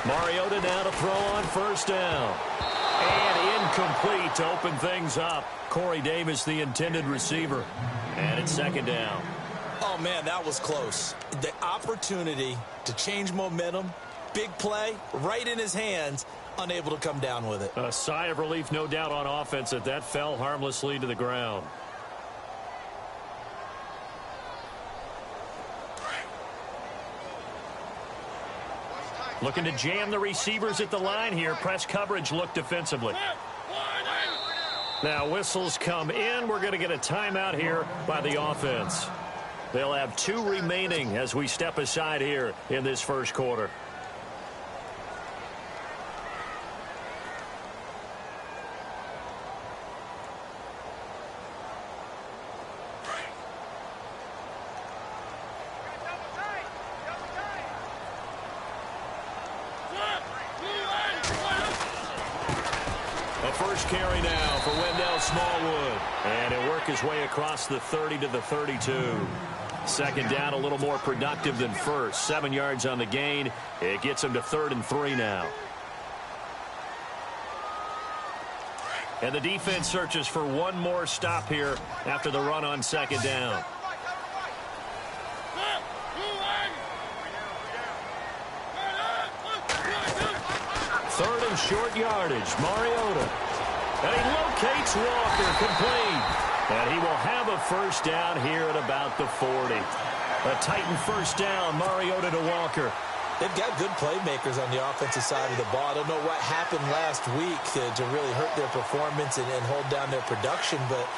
Mariota now to throw on first down. And incomplete to open things up. Corey Davis, the intended receiver. And it's second down. Oh, man, that was close. The opportunity to change momentum, big play, right in his hands, unable to come down with it. A sigh of relief, no doubt, on offense that fell harmlessly to the ground. Looking to jam the receivers at the line here. Press coverage look defensively. Now whistles come in. We're going to get a timeout here by the offense. They'll have 2 remaining as we step aside here in this first quarter. First carry now for Wendell Smallwood. And he'll work his way across the 30 to the 32. Second down, a little more productive than first. 7 yards on the gain. It gets him to 3rd and 3 now. And the defense searches for one more stop here after the run on second down. Third and short yardage. Mariota. And he locates Walker, complete. And he will have a first down here at about the 40. A Titan first down, Mariota to Walker. They've got good playmakers on the offensive side of the ball. I don't know what happened last week to really hurt their performance and hold down their production, but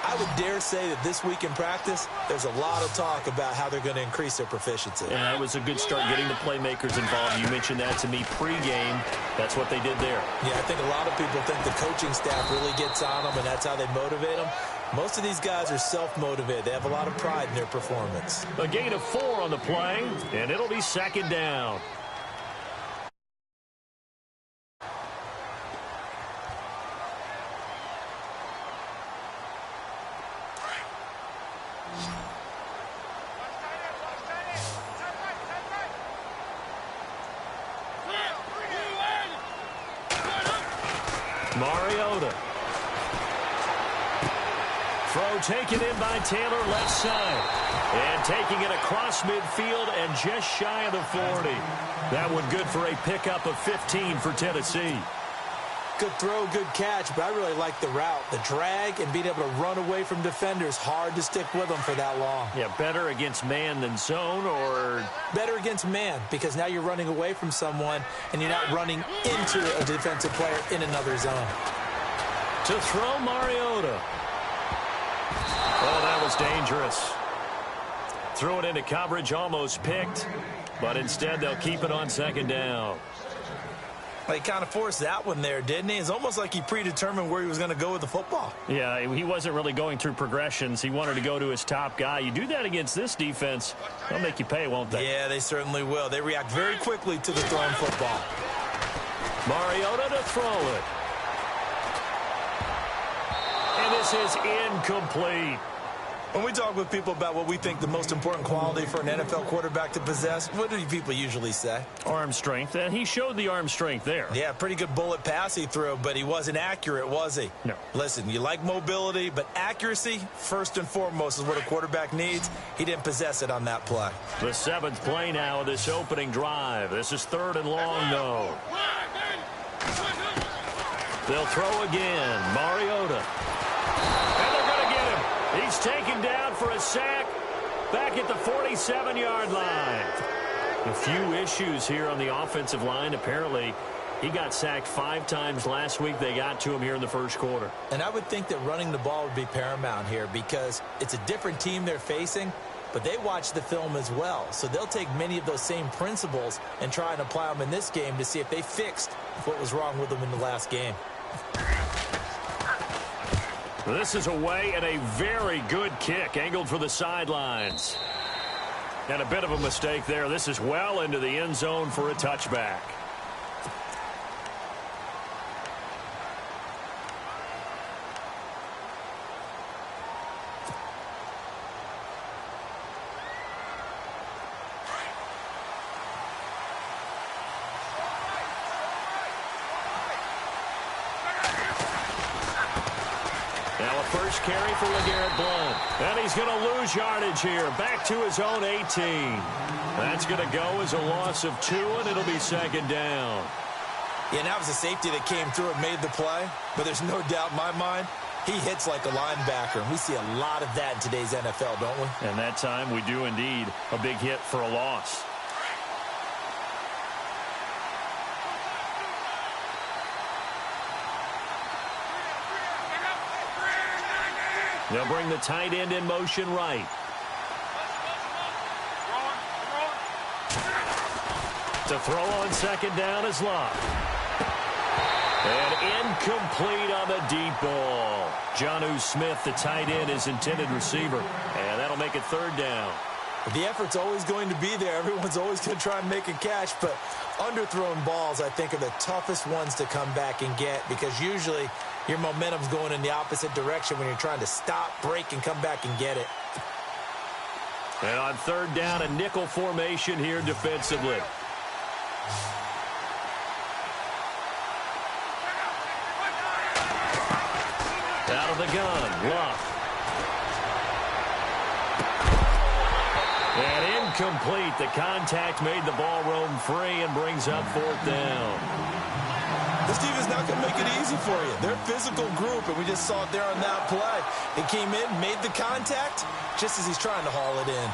I would dare say that this week in practice, there's a lot of talk about how they're going to increase their proficiency. And that was a good start, getting the playmakers involved. You mentioned that to me pregame. That's what they did there. Yeah, I think a lot of people think the coaching staff really gets on them, and that's how they motivate them. Most of these guys are self-motivated. They have a lot of pride in their performance. A gain of 4 on the play, and it'll be second down. Mariota. Throw taken in by Taylor, left side. And taking it across midfield and just shy of the 40. That one good for a pickup of 15 for Tennessee. Good throw, good catch, but I really like the route. The drag and being able to run away from defenders. Hard to stick with them for that long. Yeah, better against man than zone, or? Better against man, because now you're running away from someone and you're not running into a defensive player in another zone. To throw, Mariota. Oh, that was dangerous. Threw it into coverage, almost picked, but instead they'll keep it on second down. He kind of forced that one there, didn't he? It's almost like he predetermined where he was going to go with the football. Yeah, he wasn't really going through progressions. He wanted to go to his top guy. You do that against this defense, they'll make you pay, won't they? Yeah, they certainly will. They react very quickly to the thrown football. Mariota to throw it. And this is incomplete. When we talk with people about what we think the most important quality for an NFL quarterback to possess, what do people usually say? Arm strength, and he showed the arm strength there. Yeah, pretty good bullet pass he threw, but he wasn't accurate, was he? No. Listen, you like mobility, but accuracy, first and foremost, is what a quarterback needs. He didn't possess it on that play. The 7th play now of this opening drive. This is 3rd and long, though. They'll throw again. Mariota. He's taken down for a sack back at the 47-yard line. A few issues here on the offensive line. Apparently, he got sacked 5 times last week. They got to him here in the first quarter. And I would think that running the ball would be paramount here because it's a different team they're facing, but they watch the film as well. So they'll take many of those same principles and try and apply them in this game to see if they fixed what was wrong with them in the last game. This is away, and a very good kick angled for the sidelines. And a bit of a mistake there. This is well into the end zone for a touchback. first carry for LeGarrette Blount. And he's going to lose yardage here. Back to his own 18. That's going to go as a loss of 2, and it'll be second down. Yeah, and that was a safety that came through and made the play. But there's no doubt in my mind, he hits like a linebacker. And we see a lot of that in today's NFL, don't we? And that time we do indeed. A big hit for a loss. They'll bring the tight end in motion right. To throw on second down is Love. And incomplete on the deep ball. Jonnu Smith, the tight end, is intended receiver. And that'll make it third down. The effort's always going to be there. Everyone's always going to try and make a catch. But underthrown balls, I think, are the toughest ones to come back and get, because usually your momentum's going in the opposite direction when you're trying to stop, break, and come back and get it. And on third down, a nickel formation here defensively. Out of the gun, Luff. And incomplete. The contact made the ball roam free and brings up fourth down. This team is not going to make it easy for you. They're a physical group, and we just saw it there on that play. They came in, made the contact, just as he's trying to haul it in.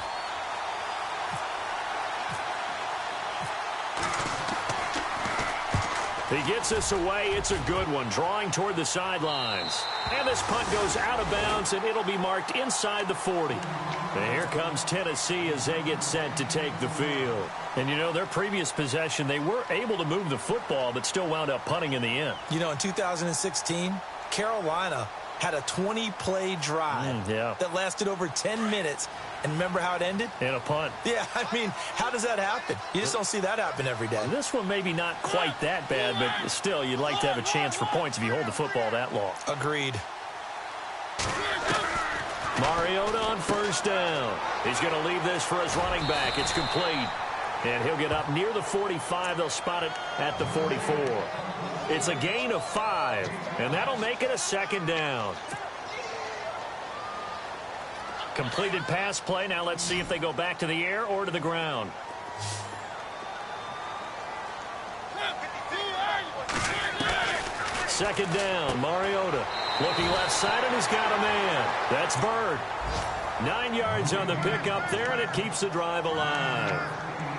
He gets this away. It's a good one. Drawing toward the sidelines. And this punt goes out of bounds, and it'll be marked inside the 40. And here comes Tennessee as they get set to take the field. And, you know, their previous possession, they were able to move the football, but still wound up punting in the end. You know, in 2016, Carolina had a 20-play drive that lasted over 10 minutes. And remember how it ended? In a punt. Yeah, I mean, how does that happen? You just don't see that happen every day. This one maybe not quite that bad, but still, you'd like to have a chance for points if you hold the football that long. Agreed. Mariota on first down. He's going to leave this for his running back. It's complete. And he'll get up near the 45. They'll spot it at the 44. It's a gain of 5, and that'll make it a second down. Completed pass play. Now let's see if they go back to the air or to the ground. Second down, Mariota. Looking left side, and he's got a man. That's Bird. 9 yards on the pickup there, and it keeps the drive alive.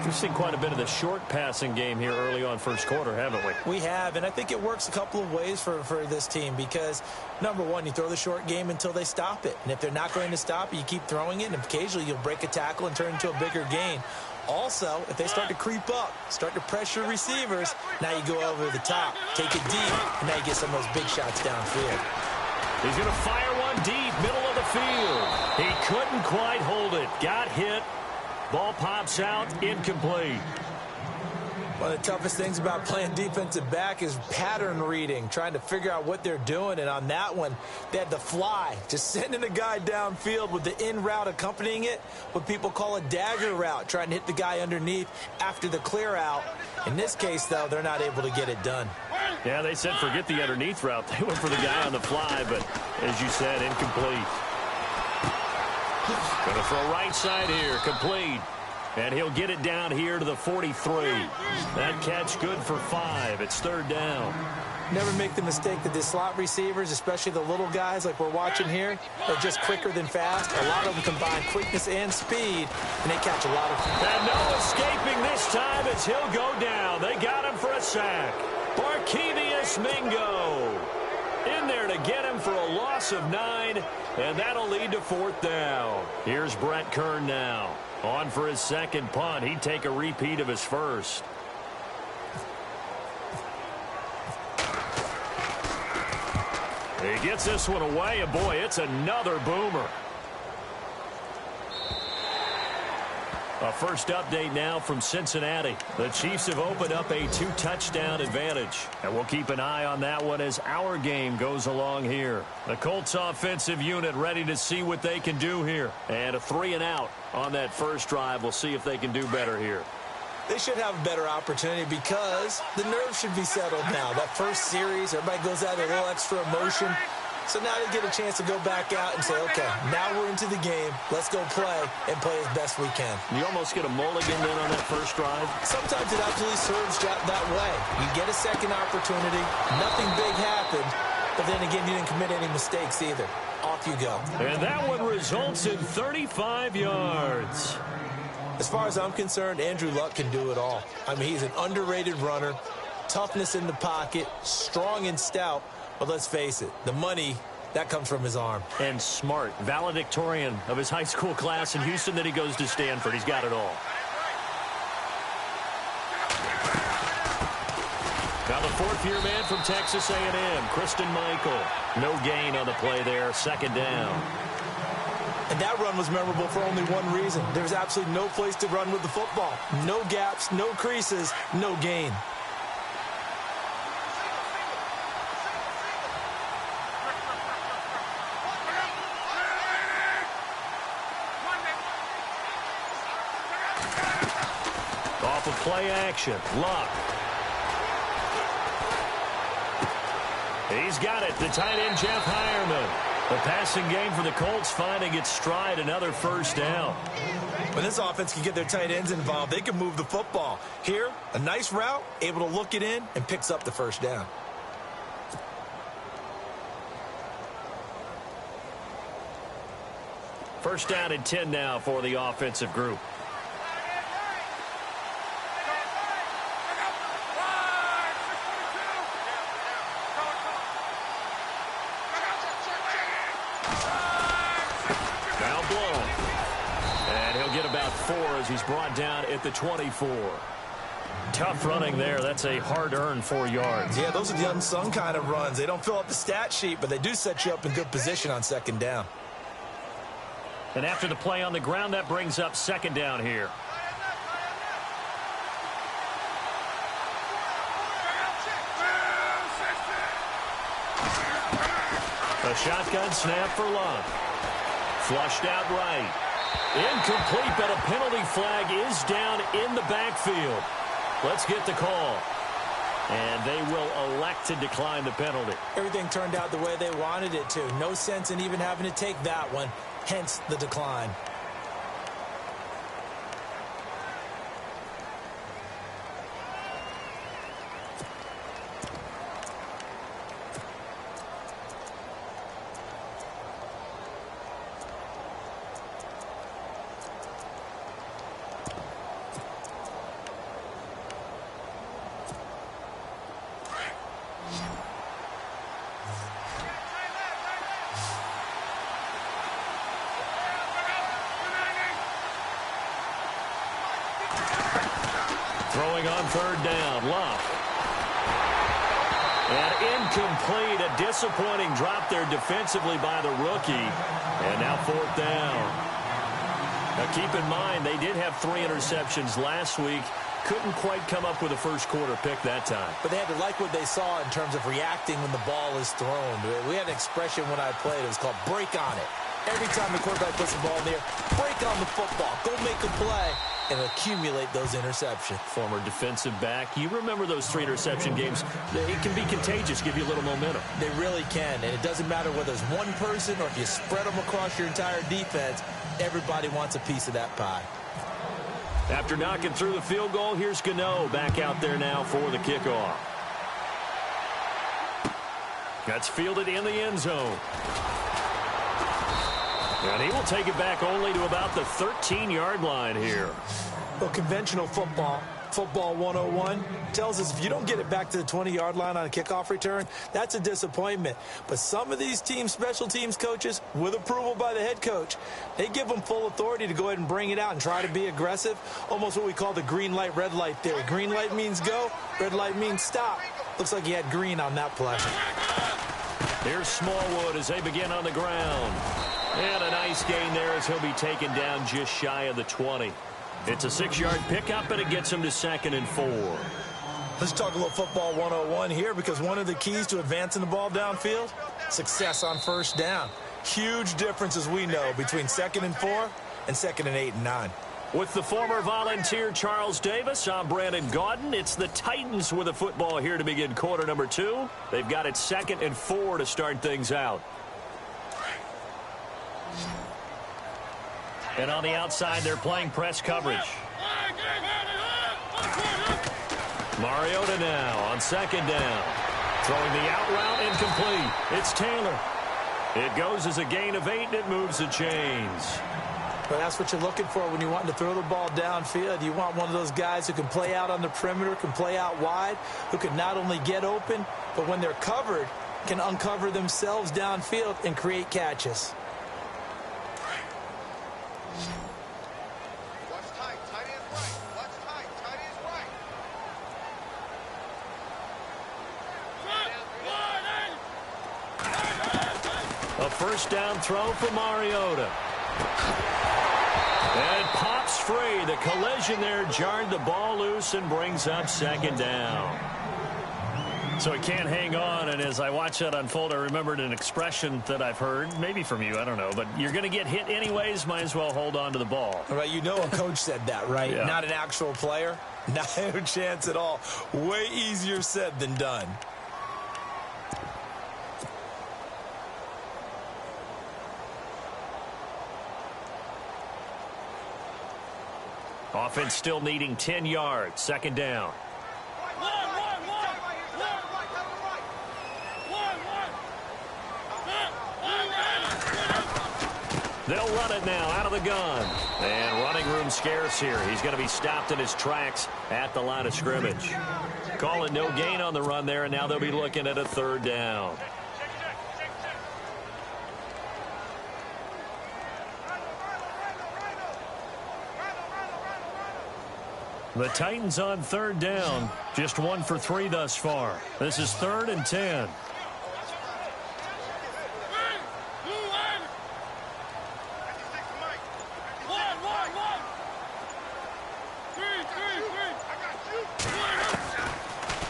We've seen quite a bit of the short passing game here early on first quarter, haven't we? We have, and I think it works a couple of ways for this team because, number one, you throw the short game until they stop it. And if they're not going to stop it, you keep throwing it, and occasionally you'll break a tackle and turn it into a bigger gain. Also, if they start to creep up, start to pressure receivers, now you go over the top, take it deep, and now you get some of those big shots downfield. He's going to fire one deep, middle of the field. He couldn't quite hold it. Got hit. Ball pops out, incomplete. One of the toughest things about playing defensive back is pattern reading, trying to figure out what they're doing. And on that one, they had the fly, just sending a guy downfield with the in route accompanying it, what people call a dagger route, trying to hit the guy underneath after the clear out. In this case, though, they're not able to get it done. Yeah, they said forget the underneath route. They went for the guy on the fly, but as you said, incomplete. Going to throw right side here, complete. And he'll get it down here to the 43. That catch good for 5. It's third down. Never make the mistake that the slot receivers, especially the little guys like we're watching here, are just quicker than fast. A lot of them combine quickness and speed, and they catch a lot of... And no escaping this time as he'll go down. They got him for a sack. Barkevius Mingo in there to get him for a loss of 9, and that'll lead to fourth down. Here's Brett Kern now. On for his second punt. He'd take a repeat of his first. He gets this one away, and boy, it's another boomer. A first update now from Cincinnati. The Chiefs have opened up a 2-touchdown advantage. And we'll keep an eye on that one as our game goes along here. The Colts offensive unit ready to see what they can do here. And a 3-and-out on that first drive. We'll see if they can do better here. They should have a better opportunity because the nerves should be settled now. That first series, everybody goes out with a little extra emotion. So now they get a chance to go back out and say, okay, now we're into the game. Let's go play and play as best we can. You almost get a mulligan then on that first drive. Sometimes it absolutely serves that way. You get a second opportunity. Nothing big happened. But then again, you didn't commit any mistakes either. Off you go. And that one results in 35 yards. As far as I'm concerned, Andrew Luck can do it all. I mean, he's an underrated runner. Toughness in the pocket. Strong and stout. But let's face it, the money, that comes from his arm. And smart. Valedictorian of his high school class in Houston. Then he goes to Stanford. He's got it all. Now the fourth-year man from Texas A&M, Christian Michael. No gain on the play there, second down. And that run was memorable for only one reason. There's absolutely no place to run with the football. No gaps, no creases, no gain. Off of play action, Luck. He's got it, the tight end, Jeff Hireman. The passing game for the Colts finding its stride, another first down. When this offense can get their tight ends involved, they can move the football. Here, a nice route, able to look it in, and picks up the first down. First down and 10 now for the offensive group. As he's brought down at the 24. Tough running there. That's a hard-earned 4 yards. Yeah, those are the unsung kind of runs. They don't fill up the stat sheet, but they do set you up in good position on second down. And after the play on the ground, that brings up second down here. A shotgun snap for Luck. Flushed out right. Incomplete, but a penalty flag is down in the backfield. Let's get the call. And they will elect to decline the penalty. Everything turned out the way they wanted it to. No sense in even having to take that one, hence the decline. Throwing on third down, Luck. And incomplete, a disappointing drop there defensively by the rookie. And now fourth down. Now keep in mind, they did have 3 interceptions last week. Couldn't quite come up with a first quarter pick that time. But they had to like what they saw in terms of reacting when the ball is thrown. We had an expression when I played. It was called break on it. Every time the quarterback puts the ball in the air, break on the football. Go make a play and accumulate those interceptions. Former defensive back. You remember those 3 interception games. It can be contagious, give you a little momentum. They really can, and it doesn't matter whether it's one person or if you spread them across your entire defense. Everybody wants a piece of that pie. After knocking through the field goal, here's Gano back out there now for the kickoff. That's fielded in the end zone. And he will take it back only to about the 13-yard line here. Well, conventional football 101, tells us if you don't get it back to the 20-yard line on a kickoff return, that's a disappointment. But some of these teams, special teams coaches, with approval by the head coach, they give them full authority to go ahead and bring it out and try to be aggressive. Almost what we call the green light, red light theory. Green light means go, red light means stop. Looks like he had green on that play. Here's Smallwood as they begin on the ground. And a nice gain there as he'll be taken down just shy of the 20. It's a 6-yard pickup, and it gets him to 2nd and 4. Let's talk a little football 101 here, because one of the keys to advancing the ball downfield, success on first down. Huge difference, as we know, between 2nd and 4 and 2nd and 8 and 9. With the former Volunteer Charles Davis, I'm Brandon Gaudin. It's the Titans with the football here to begin quarter number 2. They've got it 2nd and 4 to start things out. And on the outside, they're playing press coverage. Mariota now on 2nd down. Throwing the out route incomplete. It's Taylor. It goes as a gain of 8, and it moves the chains. But that's what you're looking for when you want to throw the ball downfield. You want one of those guys who can play out on the perimeter, can play out wide, who can not only get open, but when they're covered, can uncover themselves downfield and create catches. A first down throw for Mariota. And it pops free. The collision there jarred the ball loose and brings up 2nd down. So he can't hang on, and as I watch that unfold, I remembered an expression that I've heard, maybe from you, I don't know, but you're going to get hit anyways, might as well hold on to the ball. All right, you know a coach said that, right? Yeah. Not an actual player. Not a chance at all. Way easier said than done. Offense still needing 10 yards. 2nd down. They'll run it now out of the gun. And running room scarce here. He's going to be stopped in his tracks at the line of scrimmage. Call it no gain on the run there, and now they'll be looking at a 3rd down. The Titans on 3rd down. Just 1 for 3 thus far. This is 3rd and 10.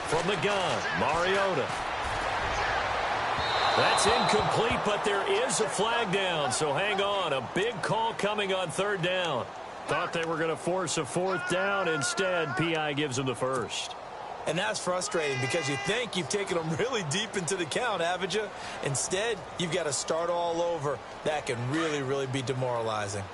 From the gun, Mariota. That's incomplete, but there is a flag down, so hang on. A big call coming on 3rd down. Thought they were going to force a 4th down. Instead, PI gives them the first. And that's frustrating because you think you've taken them really deep into the count, haven't you? Instead, you've got to start all over. That can really, really be demoralizing.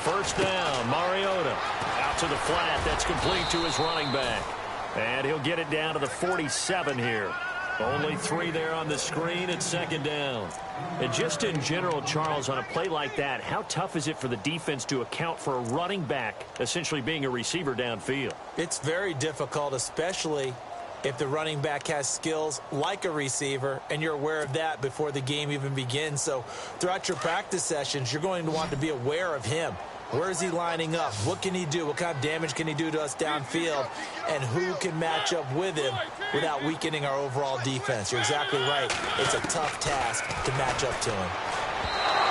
First down, Mariota. Out to the flat. That's complete to his running back. And he'll get it down to the 47 here. Only 3 there on the screen at 2nd down. And just in general, Charles, on a play like that, how tough is it for the defense to account for a running back essentially being a receiver downfield? It's very difficult, especially if the running back has skills like a receiver, and you're aware of that before the game even begins. So throughout your practice sessions, you're going to want to be aware of him. Where is he lining up? What can he do? What kind of damage can he do to us downfield? And who can match up with him without weakening our overall defense? You're exactly right. It's a tough task to match up to him.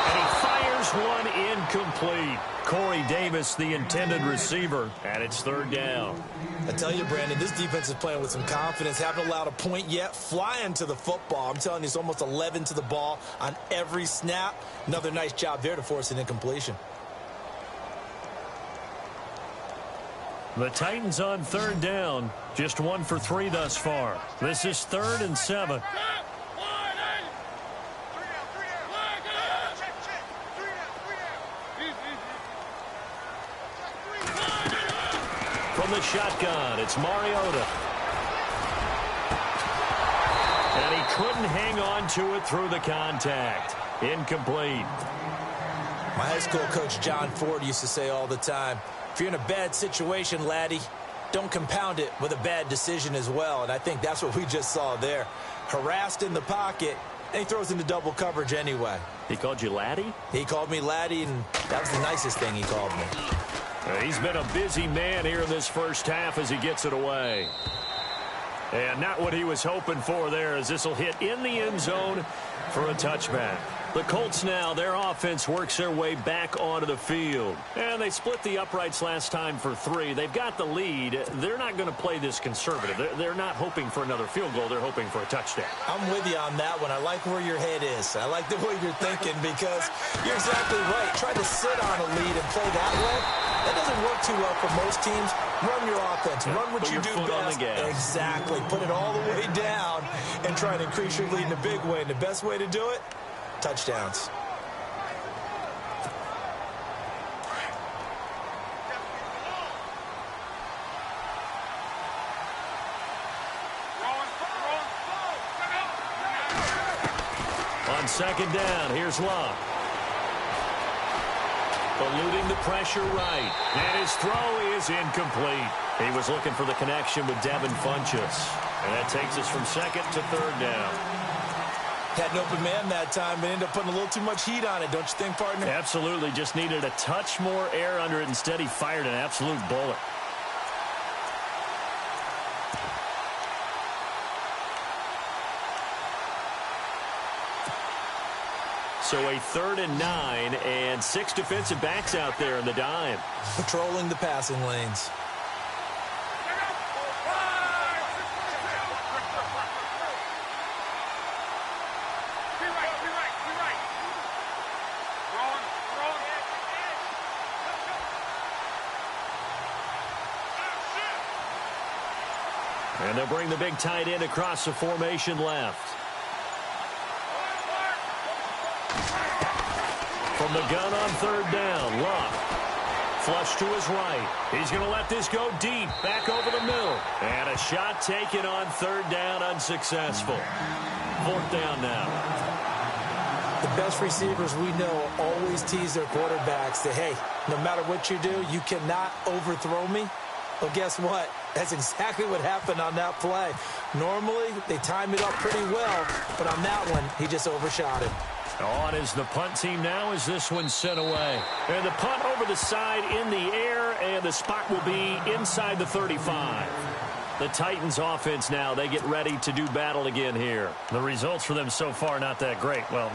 And he fires one incomplete. Corey Davis, the intended receiver, and it's 3rd down. I tell you, Brandon, this defense is playing with some confidence. Haven't allowed a point yet. Flying to the football. I'm telling you, it's almost 11 to the ball on every snap. Another nice job there to force an incompletion. The Titans on 3rd down. Just 1 for 3 thus far. This is 3rd and 7. From the shotgun, it's Mariota. And he couldn't hang on to it through the contact. Incomplete. My high school coach, John Ford, used to say all the time, if you're in a bad situation, laddie, don't compound it with a bad decision as well. And I think that's what we just saw there. Harassed in the pocket, and he throws into double coverage anyway. He called you laddie? He called me laddie, and that was the nicest thing he called me. He's been a busy man here in this first half as he gets it away. And not what he was hoping for there, as this will hit in the end zone for a touchback. The Colts now, their offense works their way back onto the field. And they split the uprights last time for 3. They've got the lead. They're not going to play this conservative. They're not hoping for another field goal. They're hoping for a touchdown. I'm with you on that one. I like where your head is. I like the way you're thinking because you're exactly right. Try to sit on a lead and play that way. That doesn't work too well for most teams. Run your offense. Run what you do best. Exactly. Put it all the way down and try to increase your lead in a big way. And the best way to do it, touchdowns. On second down, here's Love. Eluding the pressure right. And his throw is incomplete. He was looking for the connection with Devin Funchess. And that takes us from second to third down. Had an open man that time, but ended up putting a little too much heat on it, don't you think, partner? Absolutely. Just needed a touch more air under it. Instead, he fired an absolute bullet. So a 3rd and 9, and 6 defensive backs out there in the dime. Patrolling the passing lanes. And they'll bring the big tight end across the formation left. From the gun on 3rd down, Luck. Flush to his right. He's going to let this go deep, back over the middle. And a shot taken on 3rd down, unsuccessful. 4th down now. The best receivers we know always tease their quarterbacks that, hey, no matter what you do, you cannot overthrow me. Well, guess what? That's exactly what happened on that play. Normally, they time it up pretty well, but on that one, he just overshot it. On is the punt team now as this one's sent away. And the punt over the side in the air, and the spot will be inside the 35. The Titans offense now, they get ready to do battle again here. The results for them so far not that great. Well,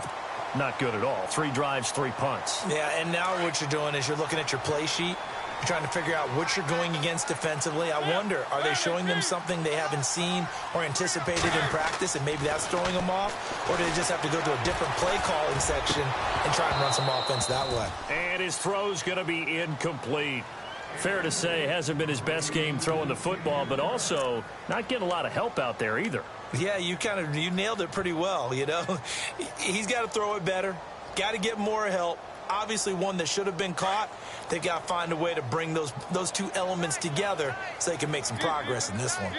not good at all. 3 drives, 3 punts. Yeah, and now what you're doing is you're looking at your play sheet. You're trying to figure out what you're going against defensively. I wonder, are they showing them something they haven't seen or anticipated in practice, and maybe that's throwing them off? Or do they just have to go to a different play calling section and try and run some offense that way? And his throw's going to be incomplete. Fair to say, hasn't been his best game throwing the football, but also not getting a lot of help out there either. Yeah, you nailed it pretty well, you know. He's got to throw it better, got to get more help. Obviously one that should have been caught. They got to find a way to bring those 2 elements together so they can make some progress in this one.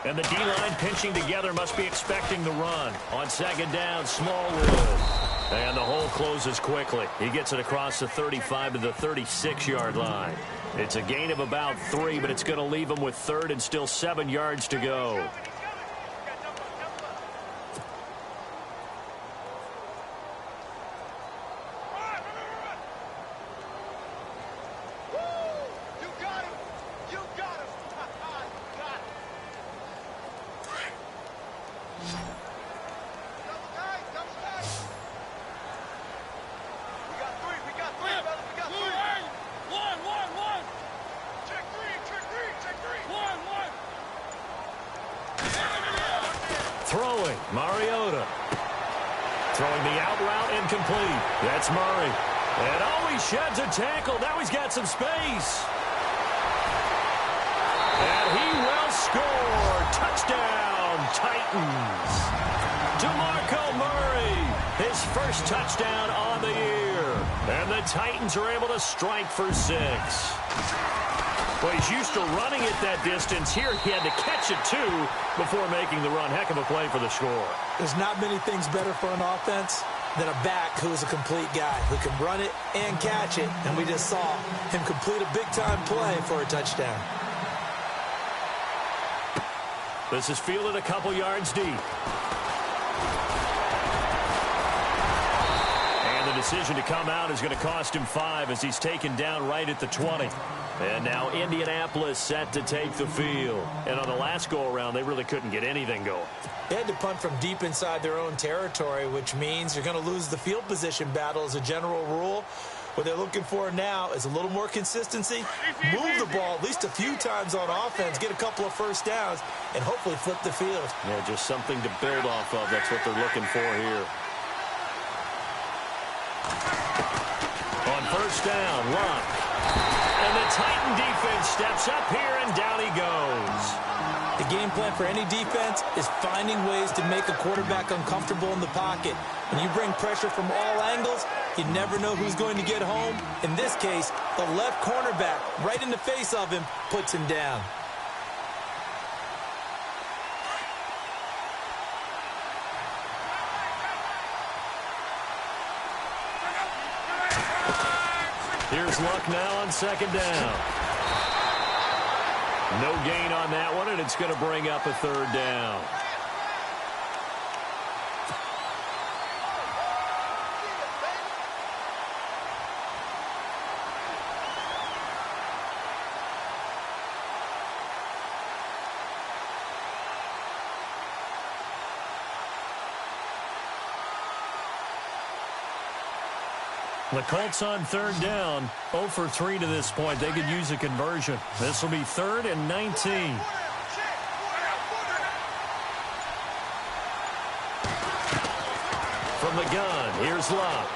And the D-line pinching together, must be expecting the run. On second down, Smallwood. And the hole closes quickly. He gets it across the 35 to the 36-yard line. It's a gain of about 3, but it's going to leave him with 3rd and still 7 yards to go. Throwing, Mariota. Throwing the out route, incomplete. That's Murray. And he sheds a tackle. Now he's got some space. And he will score. Touchdown, Titans. DeMarco Murray, his first touchdown on the year. And the Titans are able to strike for 6. Well, he's used to running it that distance. Here he had to catch it, too, before making the run. Heck of a play for the score. There's not many things better for an offense than a back who's a complete guy who can run it and catch it. And we just saw him complete a big-time play for a touchdown. This is fielded a couple yards deep. And the decision to come out is going to cost him 5 as he's taken down right at the 20. And now Indianapolis set to take the field. And on the last go-around, they really couldn't get anything going. They had to punt from deep inside their own territory, which means you're going to lose the field position battle as a general rule. What they're looking for now is a little more consistency, move the ball at least a few times on offense, get a couple of first downs, and hopefully flip the field. Yeah, just something to build off of. That's what they're looking for here. On first down, Luck. And the Titan defense steps up here, and down he goes. The game plan for any defense is finding ways to make a quarterback uncomfortable in the pocket. When you bring pressure from all angles, you never know who's going to get home. In this case, the left cornerback, right in the face of him, puts him down. Here's Luck now on second down. No gain on that one, and it's going to bring up a third down. The Colts on third down, 0 for 3 to this point. They could use a conversion. This will be 3rd and 19. From the gun, here's Luck.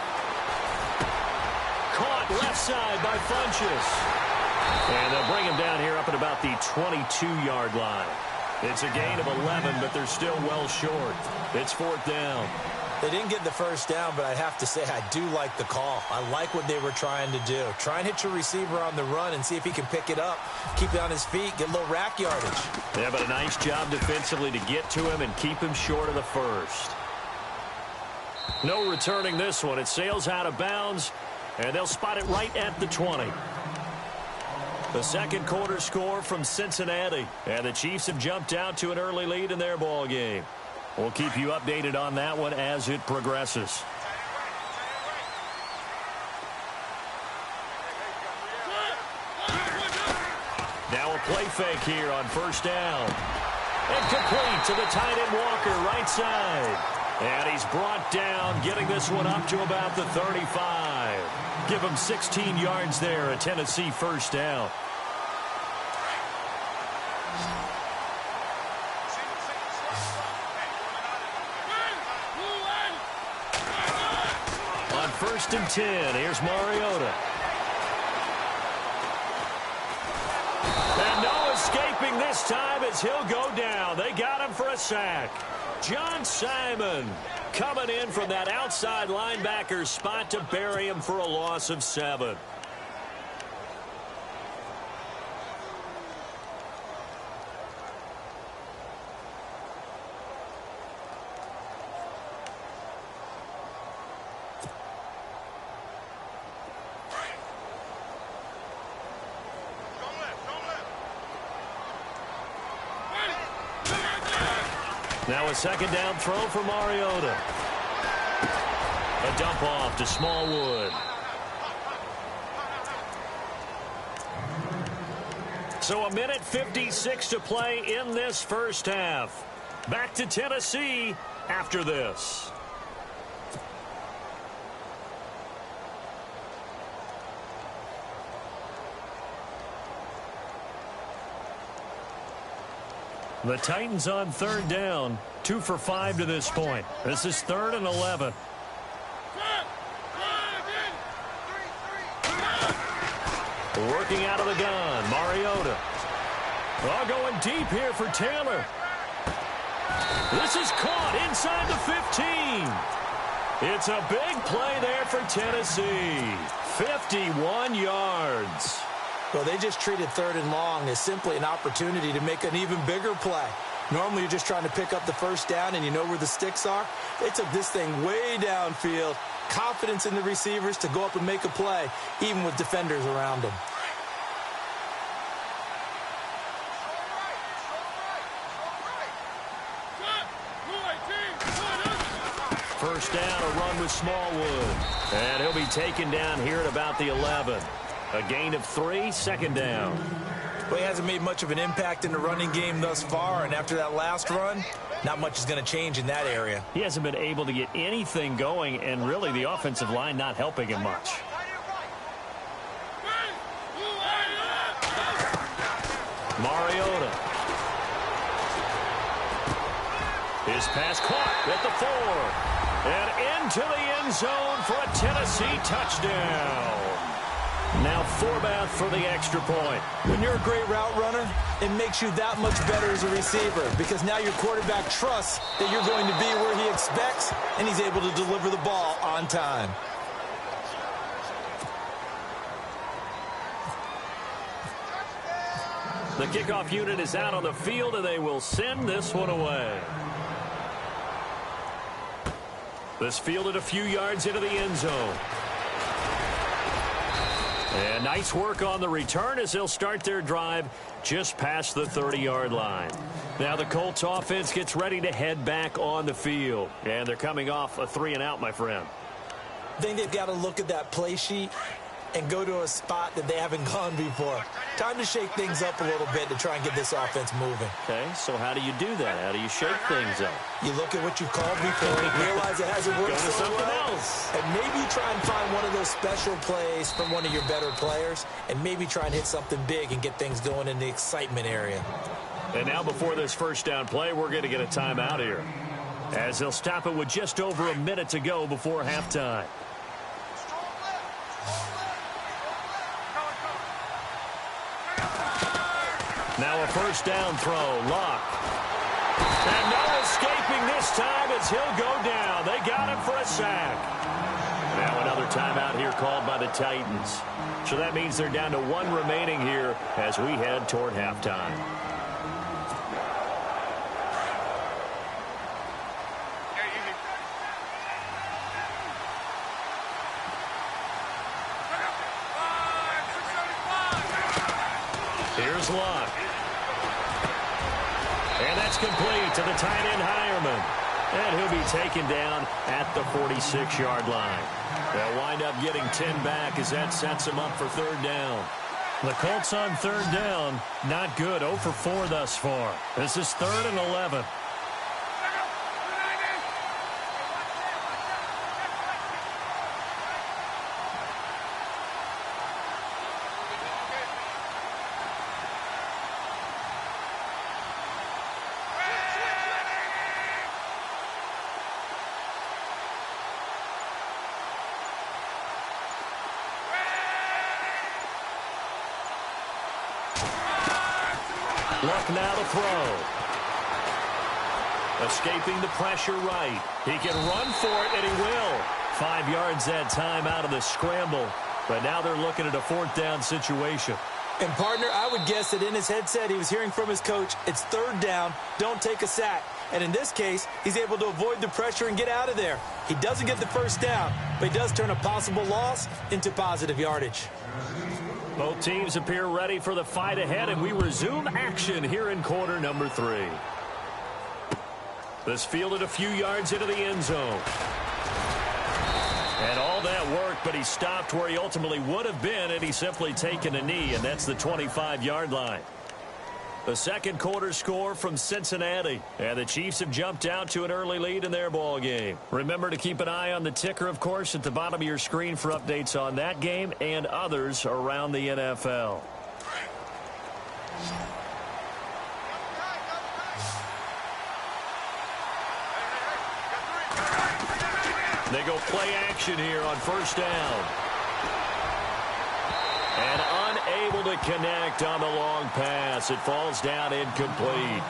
Caught left side by Funchess. And they'll bring him down here up at about the 22-yard line. It's a gain of 11, but they're still well short. It's 4th down. They didn't get the first down, but I have to say I do like the call. I like what they were trying to do. Try and hit your receiver on the run and see if he can pick it up, keep it on his feet, get a little rack yardage. Yeah, but a nice job defensively to get to him and keep him short of the first. No returning this one. It sails out of bounds, and they'll spot it right at the 20. The second quarter score from Cincinnati, and the Chiefs have jumped out to an early lead in their ball game. We'll keep you updated on that one as it progresses. Now a play fake here on first down. And complete to the tight end Walker, right side. And he's brought down, getting this one up to about the 35. Give him 16 yards there, a Tennessee first down. First and 10. Here's Mariota. And no escaping this time as he'll go down. They got him for a sack. John Simon coming in from that outside linebacker spot to bury him for a loss of 7. Now a second down throw for Mariota. A dump off to Smallwood. So a minute 56 to play in this first half. Back to Tennessee after this. The Titans on third down, 2 for 5 to this point. This is 3rd and 11. Working out of the gun, Mariota. Oh, going deep here for Taylor. This is caught inside the 15. It's a big play there for Tennessee. 51 yards. Well, they just treated 3rd and long as simply an opportunity to make an even bigger play. Normally, you're just trying to pick up the first down and you know where the sticks are. They took this thing way downfield. Confidence in the receivers to go up and make a play, even with defenders around them. first down, a run with Smallwood. And he'll be taken down here at about the 11. A gain of 3, second down. Well, he hasn't made much of an impact in the running game thus far, and after that last run, not much is going to change in that area. He hasn't been able to get anything going, and really the offensive line not helping him much. Mariota. His pass caught at the 4. And into the end zone for a Tennessee touchdown. Now Forbath for the extra point. When you're a great route runner, it makes you that much better as a receiver because now your quarterback trusts that you're going to be where he expects, and he's able to deliver the ball on time. The kickoff unit is out on the field, and they will send this one away. This fielded a few yards into the end zone. And nice work on the return as they'll start their drive just past the 30-yard line. Now the Colts offense gets ready to head back on the field. And they're coming off a 3-and-out, my friend. I think they've got to look at that play sheet and go to a spot that they haven't gone before. Time to shake things up a little bit to try and get this offense moving. Okay, so how do you do that? How do you shake things up? You look at what you've called before and realize it hasn't worked Go to so something well. else. And maybe try and find one of those special plays from one of your better players and maybe try and hit something big and get things going in the excitement area. And now before this first down play, we're going to get a timeout here, as they'll stop it with just over a minute to go before halftime. Now a first down throw, Locke. And no escaping this time as he'll go down. They got him for a sack. Now another timeout here called by the Titans. So that means they're down to 1 remaining here as we head toward halftime. Here's Locke. And that's complete to the tight end, Hireman. And he'll be taken down at the 46-yard line. They'll wind up getting 10 back as that sets them up for third down. The Colts on third down, not good. 0 for 4 thus far. This is 3rd and 11. Luck now to throw. Escaping the pressure right. He can run for it, and he will. 5 yards that time out of the scramble. But now they're looking at a 4th down situation. And, partner, I would guess that in his headset he was hearing from his coach, it's 3rd down, don't take a sack. And in this case, he's able to avoid the pressure and get out of there. He doesn't get the first down, but he does turn a possible loss into positive yardage. Both teams appear ready for the fight ahead, and we resume action here in quarter number 3. This fielded a few yards into the end zone. And all that work, but he stopped where he ultimately would have been, and he's simply taken a knee, and that's the 25-yard line. The second quarter score from Cincinnati, and the Chiefs have jumped out to an early lead in their ball game. Remember to keep an eye on the ticker, of course, at the bottom of your screen for updates on that game and others around the NFL. They go play action here on first down. And unable to connect on the long pass. It falls down incomplete.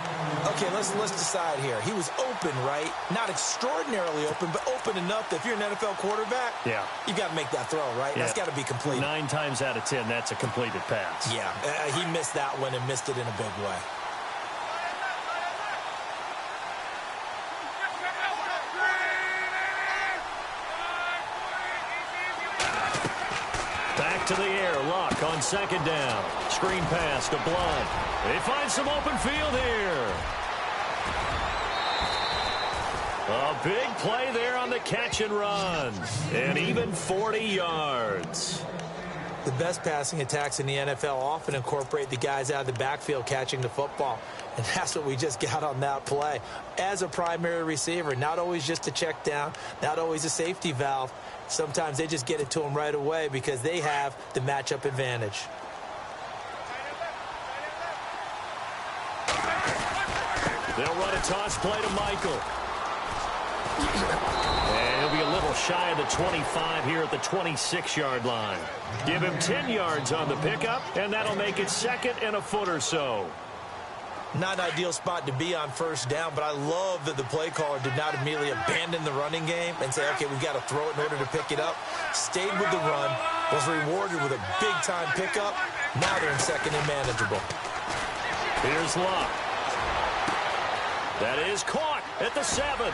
Okay, let's decide here. He was open, right? Not extraordinarily open, but open enough that if you're an NFL quarterback, yeah, you got to make that throw, right? Yeah. That's got to be complete. 9 times out of 10, that's a completed pass. Yeah, he missed that one and missed it in a big way. Back to the air, Luck on second down. Screen pass to Blunt. They find some open field here. A big play there on the catch and run. And even 40 yards. The best passing attacks in the NFL often incorporate the guys out of the backfield catching the football. And that's what we just got on that play. As a primary receiver, not always just a check down, not always a safety valve. Sometimes they just get it to them right away because they have the matchup advantage. They'll run a toss play to Michael. And he'll be a little shy of the 25 here at the 26-yard line. Give him 10 yards on the pickup, and that'll make it second and a foot or so. Not an ideal spot to be on first down, but I love that the play caller did not immediately abandon the running game and say, okay, we've got to throw it in order to pick it up. Stayed with the run, was rewarded with a big-time pickup. Now they're in second and manageable. Here's Luck. That is caught at the 7.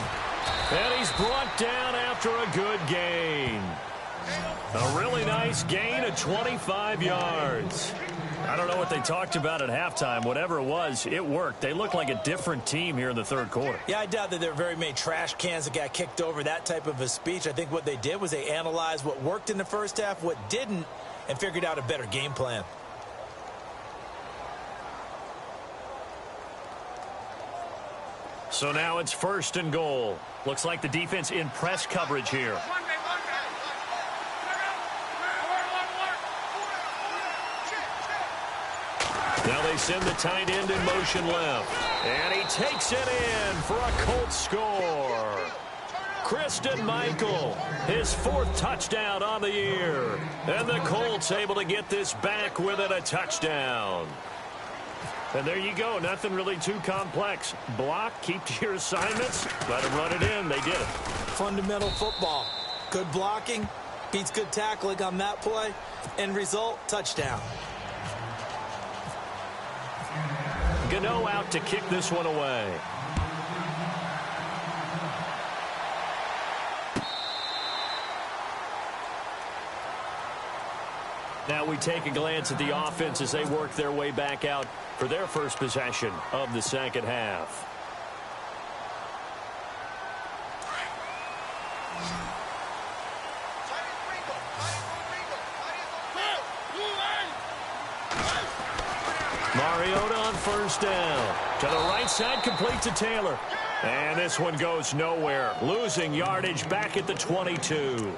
And he's brought down after a good gain. A really nice gain of 25 yards. I don't know what they talked about at halftime. Whatever it was, it worked. They look like a different team here in the third quarter. Yeah, I doubt that there are very many trash cans that got kicked over, that type of a speech. I think what they did was they analyzed what worked in the first half, what didn't, and figured out a better game plan. So now it's first and goal. Looks like the defense in press coverage here. Now they send the tight end in motion left. And he takes it in for a Colts score. Christian Michael, his 4th touchdown on the year. And the Colts able to get this back within a touchdown. And there you go. Nothing really too complex. Block, keep to your assignments, let them run it in. They did it. Fundamental football. Good blocking, beats good tackling on that play. End result, touchdown. Gano out to kick this one away. Now we take a glance at the offense as they work their way back out for their first possession of the second half. Mariota on first down. To the right side, complete to Taylor. And this one goes nowhere. Losing yardage back at the 22.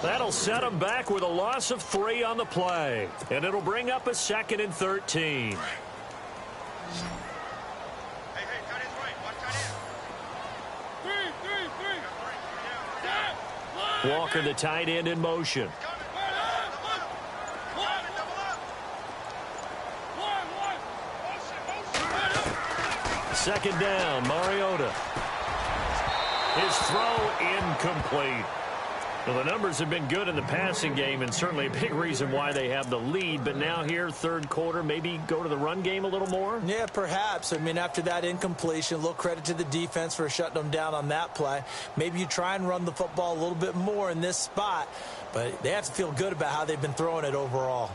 That'll set them back with a loss of 3 on the play. And it'll bring up a 2nd and 13. Walker, the tight end, in motion. Second down, Mariota. His throw incomplete. Well, the numbers have been good in the passing game, and certainly a big reason why they have the lead. But now here, third quarter, maybe go to the run game a little more? Yeah, perhaps. I mean, after that incompletion, a little credit to the defense for shutting them down on that play. Maybe you try and run the football a little bit more in this spot, but they have to feel good about how they've been throwing it overall.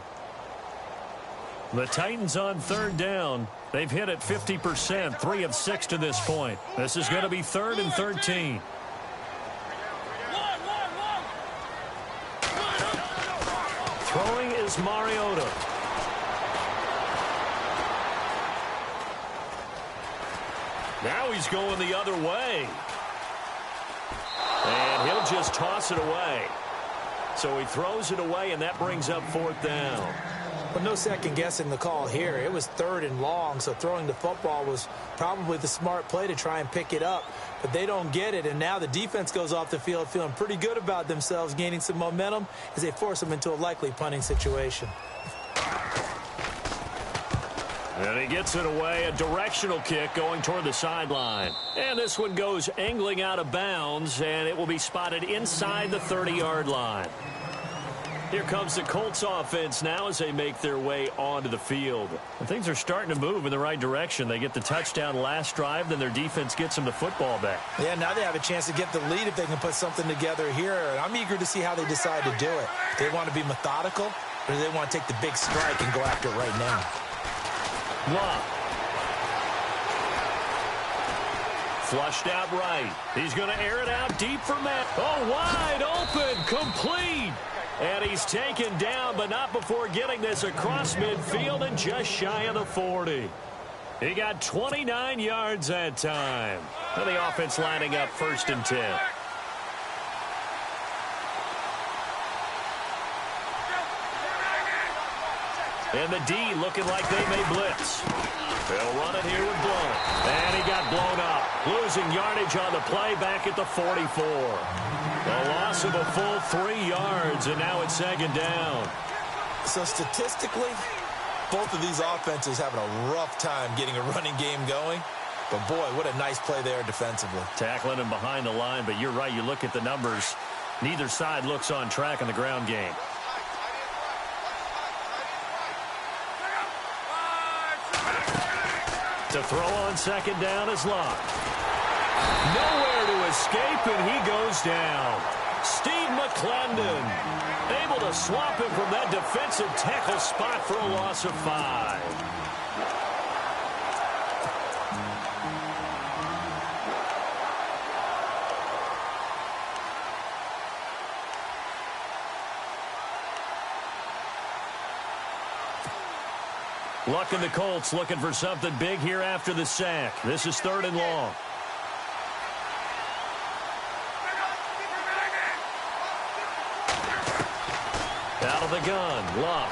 The Titans on third down. They've hit it 50%, 3 of 6 to this point. This is going to be 3rd and 13. Throwing is Mariota. Now he's going the other way. And he'll just toss it away. So he throws it away, and that brings up 4th down. But no second guessing the call here. It was 3rd and long, so throwing the football was probably the smart play to try and pick it up. But they don't get it, and now the defense goes off the field feeling pretty good about themselves, gaining some momentum as they force them into a likely punting situation. And he gets it away, a directional kick going toward the sideline. And this one goes angling out of bounds, and it will be spotted inside the 30-yard line. Here comes the Colts offense now as they make their way onto the field. And things are starting to move in the right direction. They get the touchdown last drive, then their defense gets them the football back. Yeah, now they have a chance to get the lead if they can put something together here. And I'm eager to see how they decide to do it. Do they want to be methodical, or do they want to take the big strike and go after it right now? Luck. Flushed out right. He's going to air it out deep for Matt. Oh, wide open, complete. And he's taken down, but not before getting this across midfield and just shy of the 40. He got 29 yards that time. And the offense lining up 1st and 10. And the D looking like they may blitz. They'll run it here with Blown. And he got blown up. Losing yardage on the play back at the 44. A loss of a full 3 yards, and now it's 2nd down. So statistically, both of these offenses having a rough time getting a running game going. But, boy, what a nice play there defensively. Tackling him behind the line, but you're right. You look at the numbers. Neither side looks on track in the ground game. To throw on 2nd down is Locke. Nowhere to escape, and he goes down. Steve McClendon able to swap him from that defensive tackle spot for a loss of 5. Luck and the Colts looking for something big here after the sack. This is 3rd and long. Out of the gun, Luck.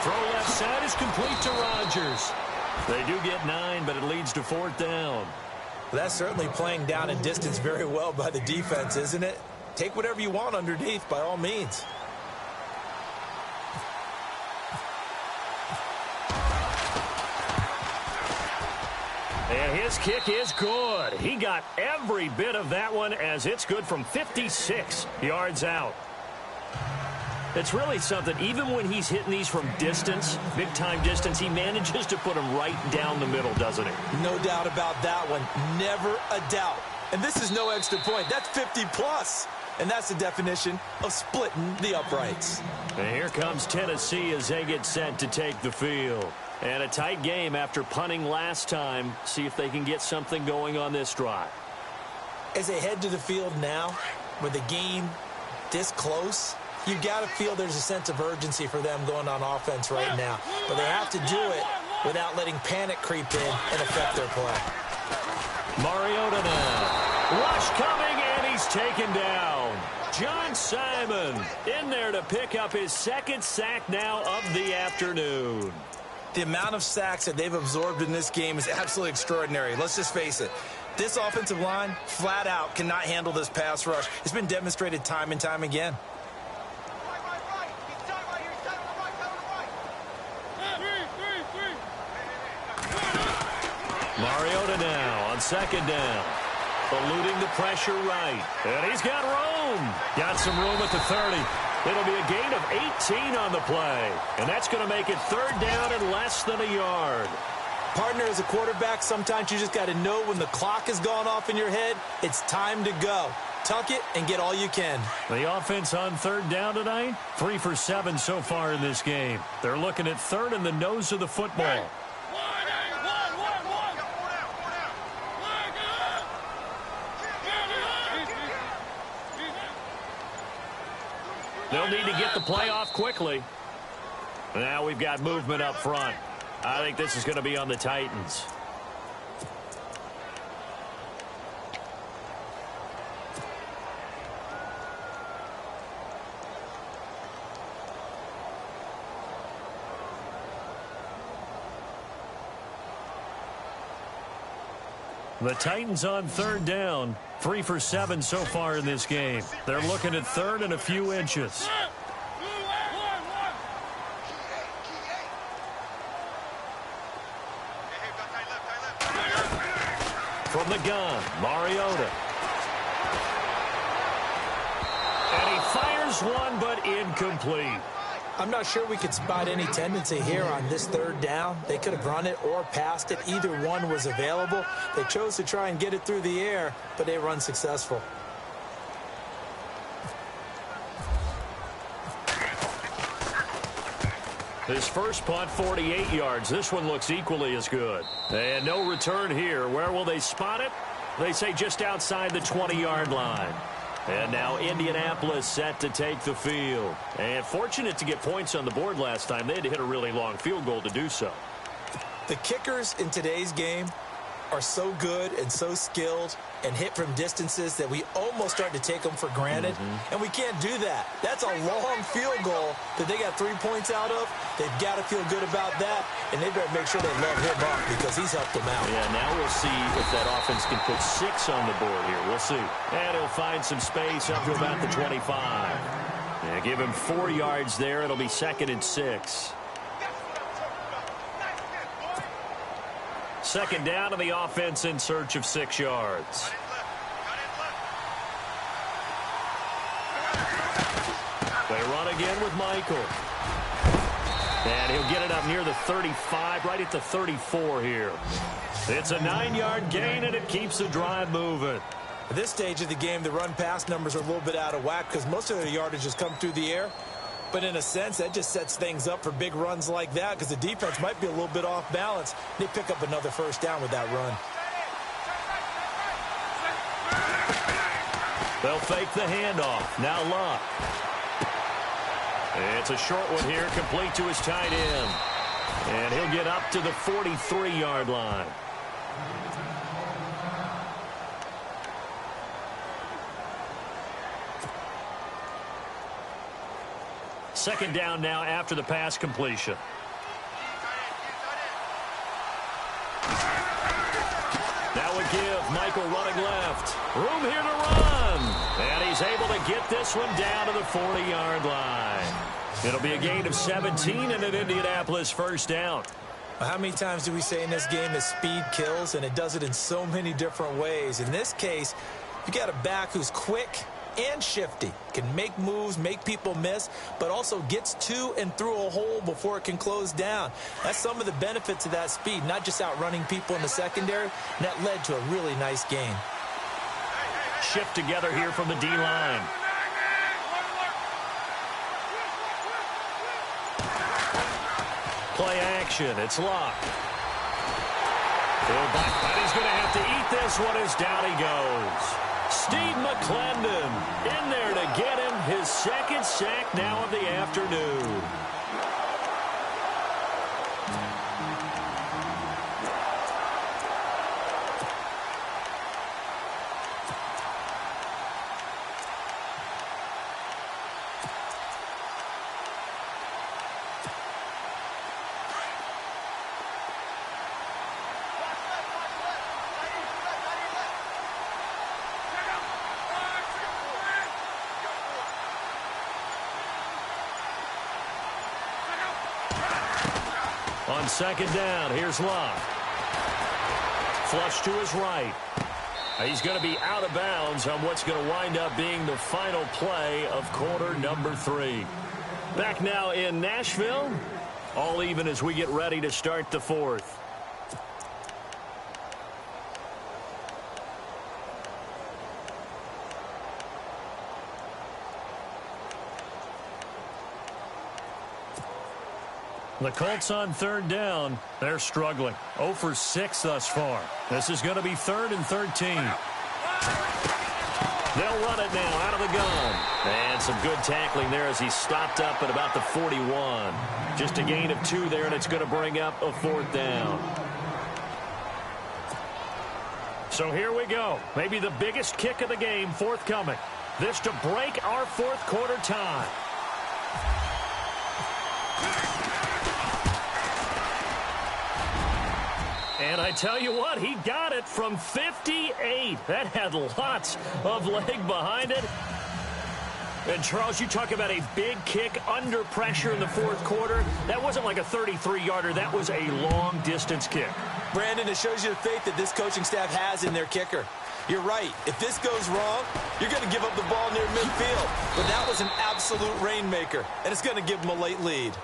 Throw left side is complete to Rodgers. They do get 9, but it leads to 4th down. That's certainly playing down and distance very well by the defense, isn't it? Take whatever you want underneath by all means. And his kick is good. He got every bit of that one as it's good from 56 yards out. It's really something. Even when he's hitting these from distance, big-time distance, he manages to put them right down the middle, doesn't he? No doubt about that one. Never a doubt. And this is no extra point. That's 50-plus. And that's the definition of splitting the uprights. And here comes Tennessee as they get set to take the field. And a tight game after punting last time. See if they can get something going on this drive. As they head to the field now, with the game this close, you got to feel there's a sense of urgency for them going on offense right now. But they have to do it without letting panic creep in and affect their play. Mariota now. Rush coming, and he's taken down. John Simon in there to pick up his 2nd sack now of the afternoon. The amount of sacks that they've absorbed in this game is absolutely extraordinary. Let's just face it. This offensive line, flat out, cannot handle this pass rush. It's been demonstrated time and time again. Mariota now on 2nd down. Eluding the pressure right. And he's got room. Got some room at the 30. It'll be a gain of 18 on the play. And that's going to make it 3rd down and less than a yard. Partner, as a quarterback, sometimes you just got to know when the clock has gone off in your head, it's time to go. Tuck it and get all you can. The offense on 3rd down tonight, 3 for 7 so far in this game. They're looking at 3rd in the nose of the football. They'll need to get the play off quickly. Now we've got movement up front. I think this is going to be on the Titans. The Titans on 3rd down. 3 for 7 so far in this game. They're looking at 3rd and a few inches. From the gun, Mariota. And he fires one, but incomplete. I'm not sure we could spot any tendency here on this 3rd down. They could have run it or passed it. Either one was available. They chose to try and get it through the air, but they were unsuccessful. His first punt, 48 yards. This one looks equally as good. And no return here. Where will they spot it? They say just outside the 20-yard line. And now Indianapolis set to take the field. And fortunate to get points on the board last time. They had to hit a really long field goal to do so. The kickers in today's game are so good and so skilled and hit from distances that we almost start to take them for granted. And we can't do that. That's a long field goal that they got 3 points out of. They've got to feel good about that, and they better make sure they love him up because he's helped them out. Yeah, now we'll see if that offense can put 6 on the board here. We'll see. And he'll find some space up to about the 25. Yeah, give him 4 yards there. It'll be 2nd and 6. Second down, and the offense in search of 6 yards. They run again with Michael. And he'll get it up near the 35, right at the 34 here. It's a 9-yard gain, and it keeps the drive moving. At this stage of the game, the run-pass numbers are a little bit out of whack because most of their yardage has come through the air. But in a sense, that just sets things up for big runs like that because the defense might be a little bit off balance. They pick up another first down with that run. They'll fake the handoff. Now Luck. It's a short one here, complete to his tight end. And he'll get up to the 43-yard line. Second down now after the pass completion. That would give Michael running left. Room here to run. And he's able to get this one down to the 40-yard line. It'll be a gain of 17 and an Indianapolis first down. How many times do we say in this game that speed kills, and it does it in so many different ways? In this case, you got a back who's quick and shifty, can make moves, make people miss, but also gets to and through a hole before it can close down. That's some of the benefits of that speed, not just outrunning people in the secondary, and that led to a really nice game. Shift together here from the D-line. Play action, it's Luck. And he's going to have to eat this one as down he goes. Steve McClendon in there to get him his second sack now of the afternoon. On second down, here's Luck. Flush to his right. He's going to be out of bounds on what's going to wind up being the final play of quarter number 3. Back now in Nashville. All even as we get ready to start the 4th. The Colts on third down. They're struggling. 0 for 6 thus far. This is going to be 3rd and 13. They'll run it now out of the gun. And some good tackling there as he stopped up at about the 41. Just a gain of 2 there, and it's going to bring up a 4th down. So here we go. Maybe the biggest kick of the game forthcoming. This to break our 4th quarter tie. And I tell you what, he got it from 58. That had lots of leg behind it. And, Charles, you talk about a big kick under pressure in the 4th quarter. That wasn't like a 33-yarder. That was a long-distance kick. Brandon, it shows you the faith that this coaching staff has in their kicker. You're right. If this goes wrong, you're going to give up the ball near midfield. But that was an absolute rainmaker, and it's going to give them a late lead.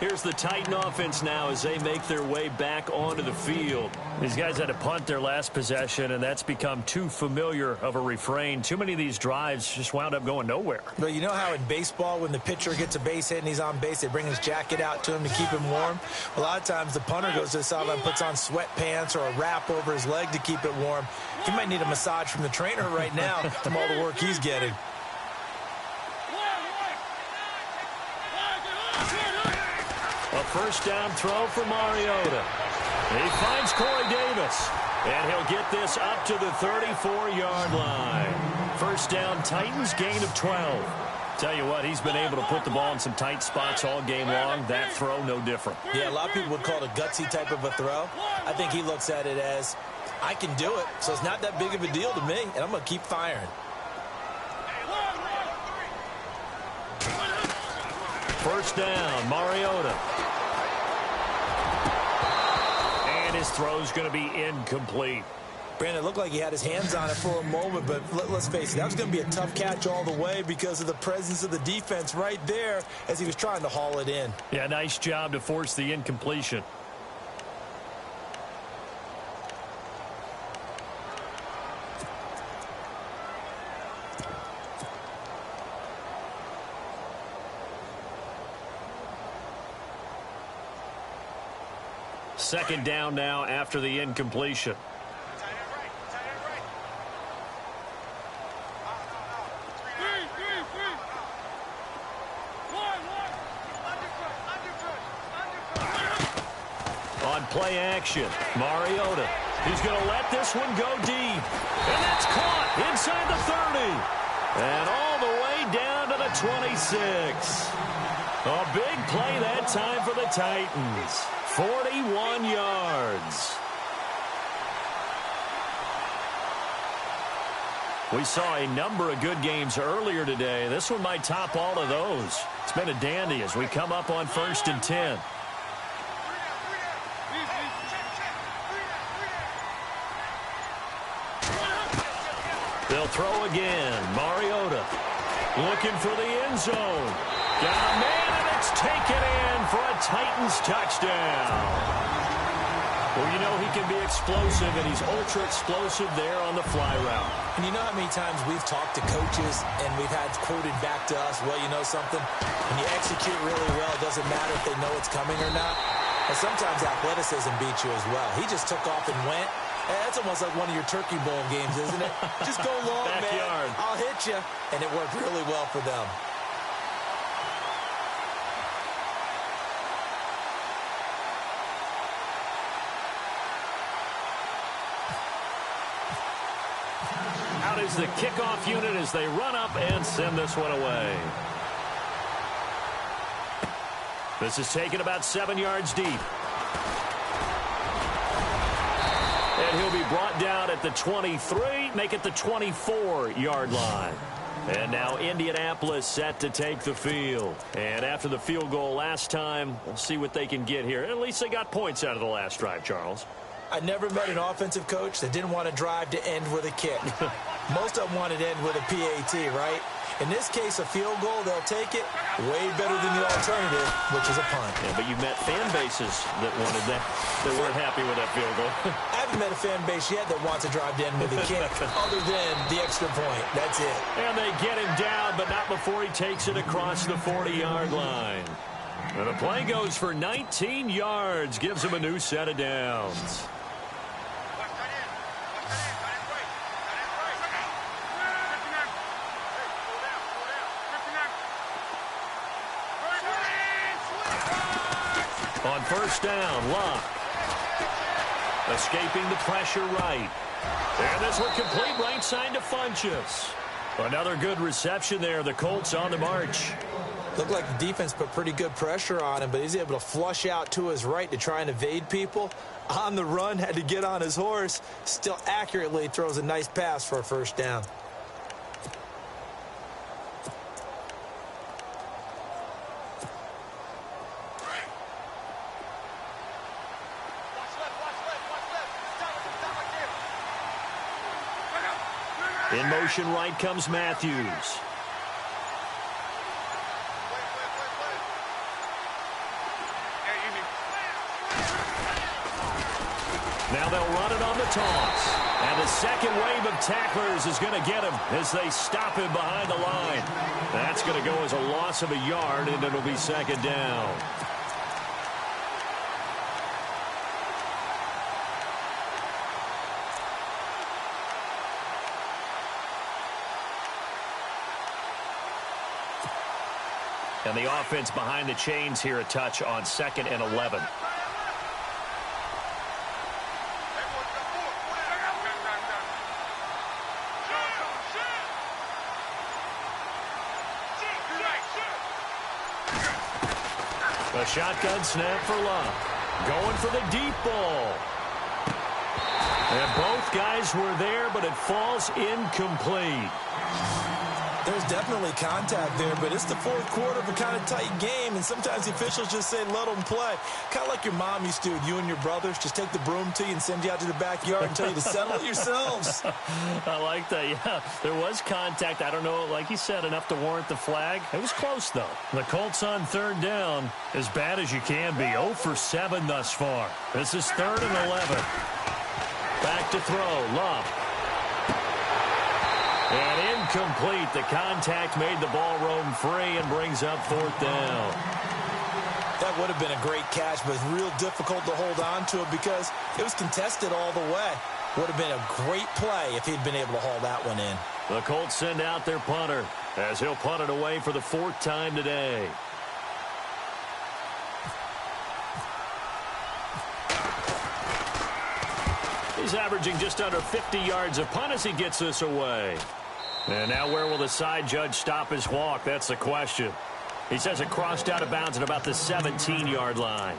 Here's the Titan offense now as they make their way back onto the field. These guys had to punt their last possession, and that's become too familiar of a refrain. Too many of these drives just wound up going nowhere. But you know how in baseball, when the pitcher gets a base hit and he's on base, they bring his jacket out to him to keep him warm? A lot of times the punter goes to the sideline, puts on sweatpants or a wrap over his leg to keep it warm. He might need a massage from the trainer right now from all the work he's getting. A first down throw for Mariota. He finds Corey Davis, and he'll get this up to the 34-yard line. First down, Titans, gain of 12. Tell you what, he's been able to put the ball in some tight spots all game long. That throw, no different. Yeah, a lot of people would call it a gutsy type of a throw. I think he looks at it as, I can do it, so it's not that big of a deal to me, and I'm going to keep firing. First down, Mariota. And his throw's going to be incomplete. Brandon, it looked like he had his hands on it for a moment, but let's face it, that was going to be a tough catch all the way because of the presence of the defense right there as he was trying to haul it in. Yeah, nice job to force the incompletion. Second down now after the incompletion. On play action, Mariota. He's going to let this one go deep. And that's caught inside the 30. And all the way down to the 26. A big play that time for the Titans. 41 yards. We saw a number of good games earlier today. This one might top all of those. It's been a dandy as we come up on 1st and 10. They'll throw again. Mariota looking for the end zone. Got a man, and it's taken in for a Titans touchdown. Well, you know he can be explosive, and he's ultra-explosive there on the fly route. And you know how many times we've talked to coaches and we've had quoted back to us, well, you know something? When you execute really well, it doesn't matter if they know it's coming or not. And sometimes athleticism beats you as well. He just took off and went. That's almost like one of your Turkey Bowl games, isn't it? Just go long, man. I'll hit you. And it worked really well for them. Out is the kickoff unit as they run up and send this one away. This is taken about 7 yards deep. And he'll be brought down at the 23, make it the 24-yard line. And now Indianapolis set to take the field. And after the field goal last time, we'll see what they can get here. At least they got points out of the last drive, Charles. I never met an offensive coach that didn't want to drive to end with a kick. Most of them wanted to end with a PAT, right? In this case, a field goal, they'll take it way better than the alternative, which is a punt. Yeah, but you met fan bases that wanted that, that weren't happy with that field goal. I haven't met a fan base yet that wants to drive to end with a kick, other than the extra point. That's it. And they get him down, but not before he takes it across the 40-yard line. And the play goes for 19 yards, gives him a new set of downs. On first down, Locke. Escaping the pressure right. And this one complete right side to Funchess. Another good reception there. The Colts on the march. Looked like the defense put pretty good pressure on him, but he's able to flush out to his right to try and evade people. On the run, had to get on his horse. Still accurately throws a nice pass for a first down. In motion right comes Matthews. Now they'll run it on the toss. And the second wave of tacklers is going to get him as they stop him behind the line. That's going to go as a loss of a yard, and it'll be second down. And the offense behind the chains here a touch on 2nd and 11. A shotgun snap for Love. Going for the deep ball. And both guys were there, but it falls incomplete. There's definitely contact there, but it's the fourth quarter of a kind of tight game, and sometimes the officials just say, let them play. Kind of like your mom used to with you and your brothers. Just take the broom to you and send you out to the backyard and tell you to settle it yourselves. I like that, yeah. There was contact. I don't know, like you said, enough to warrant the flag. It was close, though. The Colts on 3rd down, as bad as you can be. 0 for 7 thus far. This is 3rd and 11. Back to throw. Love. And incomplete. The contact made the ball roam free and brings up 4th down. That would have been a great catch, but real difficult to hold on to it because it was contested all the way. Would have been a great play if he'd been able to haul that one in. The Colts send out their punter as he'll punt it away for the 4th time today. He's averaging just under 50 yards a punt as he gets this away. And now where will the side judge stop his walk? That's the question. He says it crossed out of bounds at about the 17-yard line.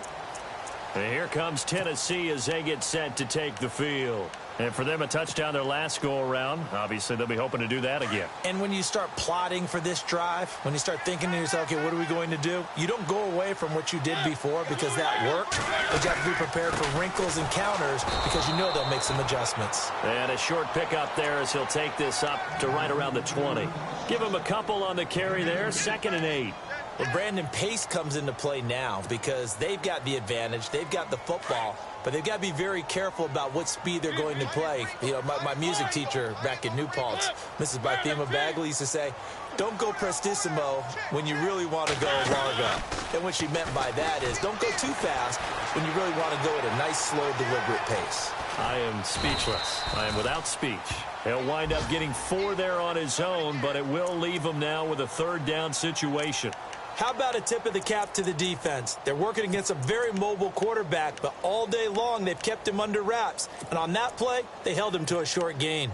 And here comes Tennessee as they get set to take the field. And for them, a touchdown their last go-around. Obviously, they'll be hoping to do that again. And when you start plotting for this drive, when you start thinking to yourself, okay, what are we going to do? You don't go away from what you did before because that worked. But you have to be prepared for wrinkles and counters because you know they'll make some adjustments. And a short pickup there as he'll take this up to right around the 20. Give him a couple on the carry there. 2nd and 8. Well, Brandon, pace comes into play now because they've got the advantage. They've got the football, but they've got to be very careful about what speed they're going to play. You know, my music teacher back in New Paltz, Mrs. Bythema Bagley, used to say, don't go prestissimo when you really want to go largo. And what she meant by that is don't go too fast when you really want to go at a nice, slow, deliberate pace. I am speechless. I am without speech. He'll wind up getting 4 there on his own, but it will leave him now with a 3rd down situation. How about a tip of the cap to the defense? They're working against a very mobile quarterback, but all day long they've kept him under wraps. And on that play, they held him to a short gain.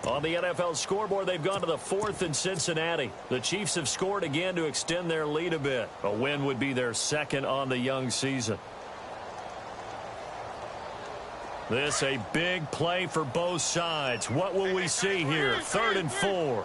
On the NFL scoreboard, they've gone to the 4th in Cincinnati. The Chiefs have scored again to extend their lead a bit. A win would be their 2nd on the young season. This a big play for both sides. What will we see here? 3rd and 4.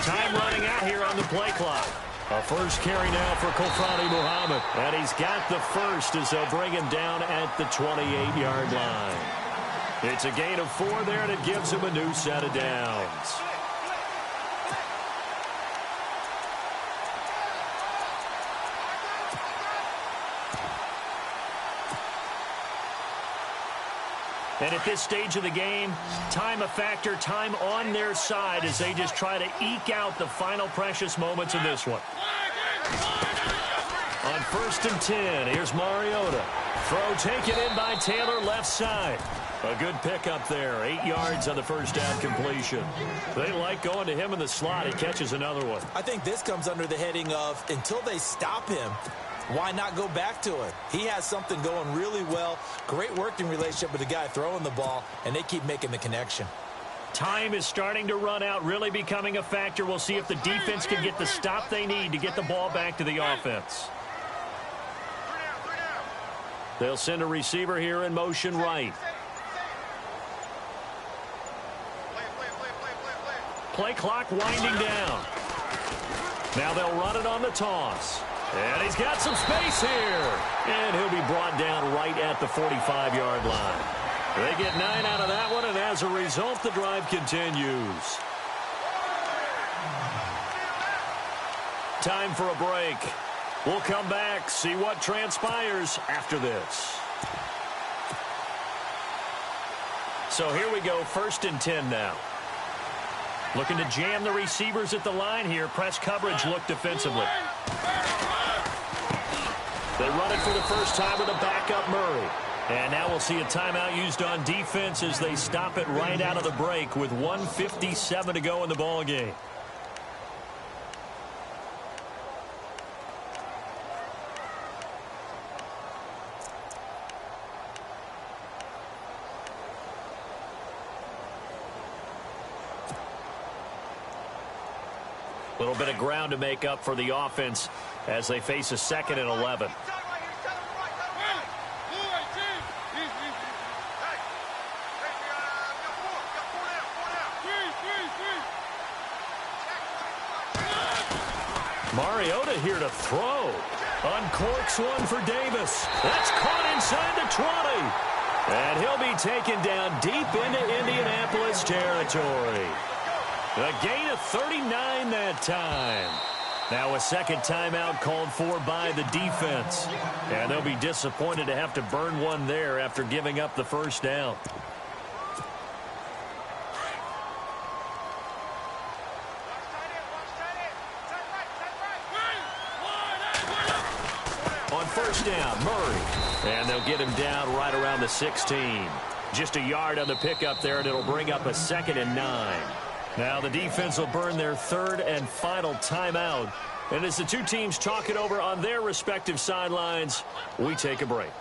Time running out here on the play clock. A first carry now for Kofrani Muhammad. And he's got the first as they'll bring him down at the 28-yard line. It's a gain of 4 there, and it gives him a new set of downs. And at this stage of the game, time a factor, time on their side as they just try to eke out the final precious moments of this one. On 1st and 10, here's Mariota. Throw taken in by Taylor, left side. A good pickup there, 8 yards on the first down completion. They like going to him in the slot. He catches another one. I think this comes under the heading of until they stop him, why not go back to it? He has something going really well. Great working relationship with the guy throwing the ball, and they keep making the connection. Time is starting to run out, really becoming a factor. We'll see if the defense can get the stop they need to get the ball back to the offense. They'll send a receiver here in motion right. Play clock winding down. Now they'll run it on the toss. And he's got some space here. And he'll be brought down right at the 45-yard line. They get 9 out of that one, and as a result, the drive continues. Time for a break. We'll come back, see what transpires after this. So here we go, 1st and 10 now. Looking to jam the receivers at the line here. Press coverage look defensively. They run it for the first time with a backup Murray. And now we'll see a timeout used on defense as they stop it right out of the break with 1:57 to go in the ball game. A little bit of ground to make up for the offense as they face a 2nd and 11. Mariota here to throw. Uncorks one for Davis. That's caught inside the 20. And he'll be taken down deep into Indianapolis territory. A gain of 39 that time. Now a second timeout called for by the defense. And they'll be disappointed to have to burn one there after giving up the first down. On first down, Murray. And they'll get him down right around the 16. Just a yard on the pickup there, and it'll bring up a 2nd and 9. Now the defense will burn their 3rd and final timeout. And as the two teams talk it over on their respective sidelines, we take a break.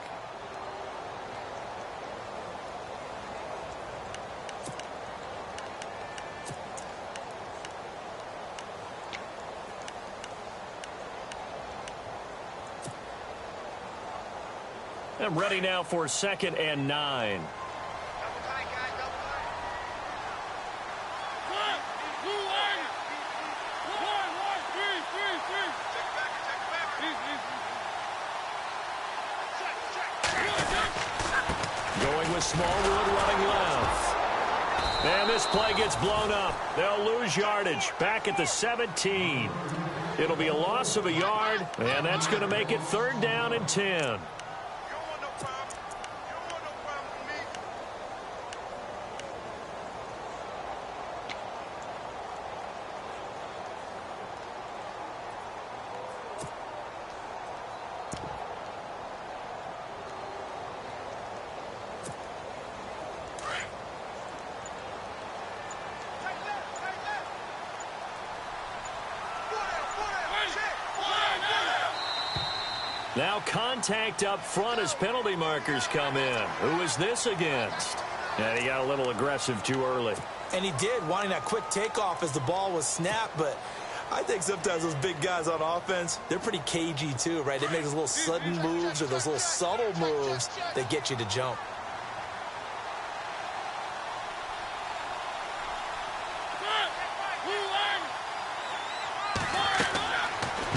I'm ready now for 2nd and 9. Going with Smallwood running left. And this play gets blown up. They'll lose yardage back at the 17. It'll be a loss of a yard, and that's going to make it 3rd down and 10. Now contact up front as penalty markers come in. Who is this against? And he got a little aggressive too early. And he did, wanting that quick takeoff as the ball was snapped. But I think sometimes those big guys on offense, they're pretty cagey too, right? They make those little sudden moves or those little subtle moves that get you to jump.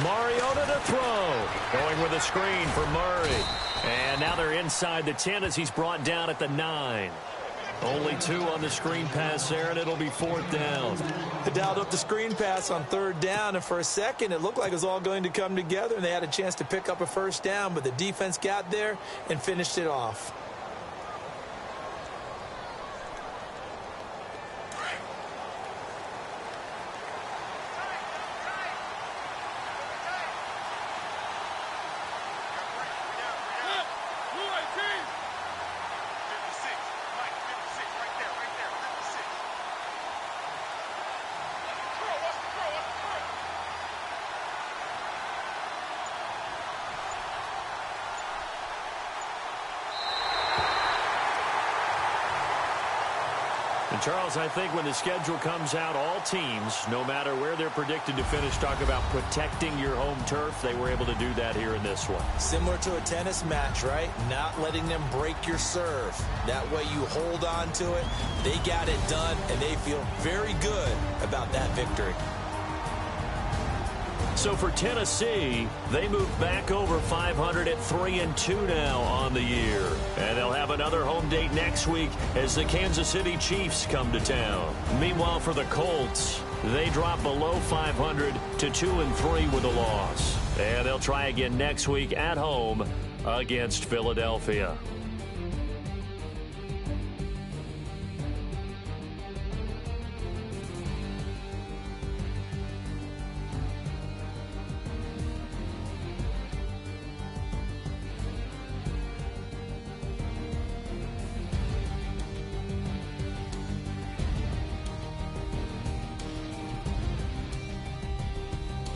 Mariota to throw. Going with a screen for Murray. And now they're inside the 10 as he's brought down at the 9. Only 2 on the screen pass there, and it'll be 4th down. They dialed up the screen pass on 3rd down, and for a second it looked like it was all going to come together, and they had a chance to pick up a first down, but the defense got there and finished it off. And Charles, I think when the schedule comes out, all teams, no matter where they're predicted to finish, talk about protecting your home turf. They were able to do that here in this one. Similar to a tennis match, right? Not letting them break your serve. That way you hold on to it. They got it done, and they feel very good about that victory. So for Tennessee, they move back over 500 at 3-2 now on the year. And they'll have another home date next week as the Kansas City Chiefs come to town. Meanwhile, for the Colts, they drop below 500 to 2-3 with a loss. And they'll try again next week at home against Philadelphia.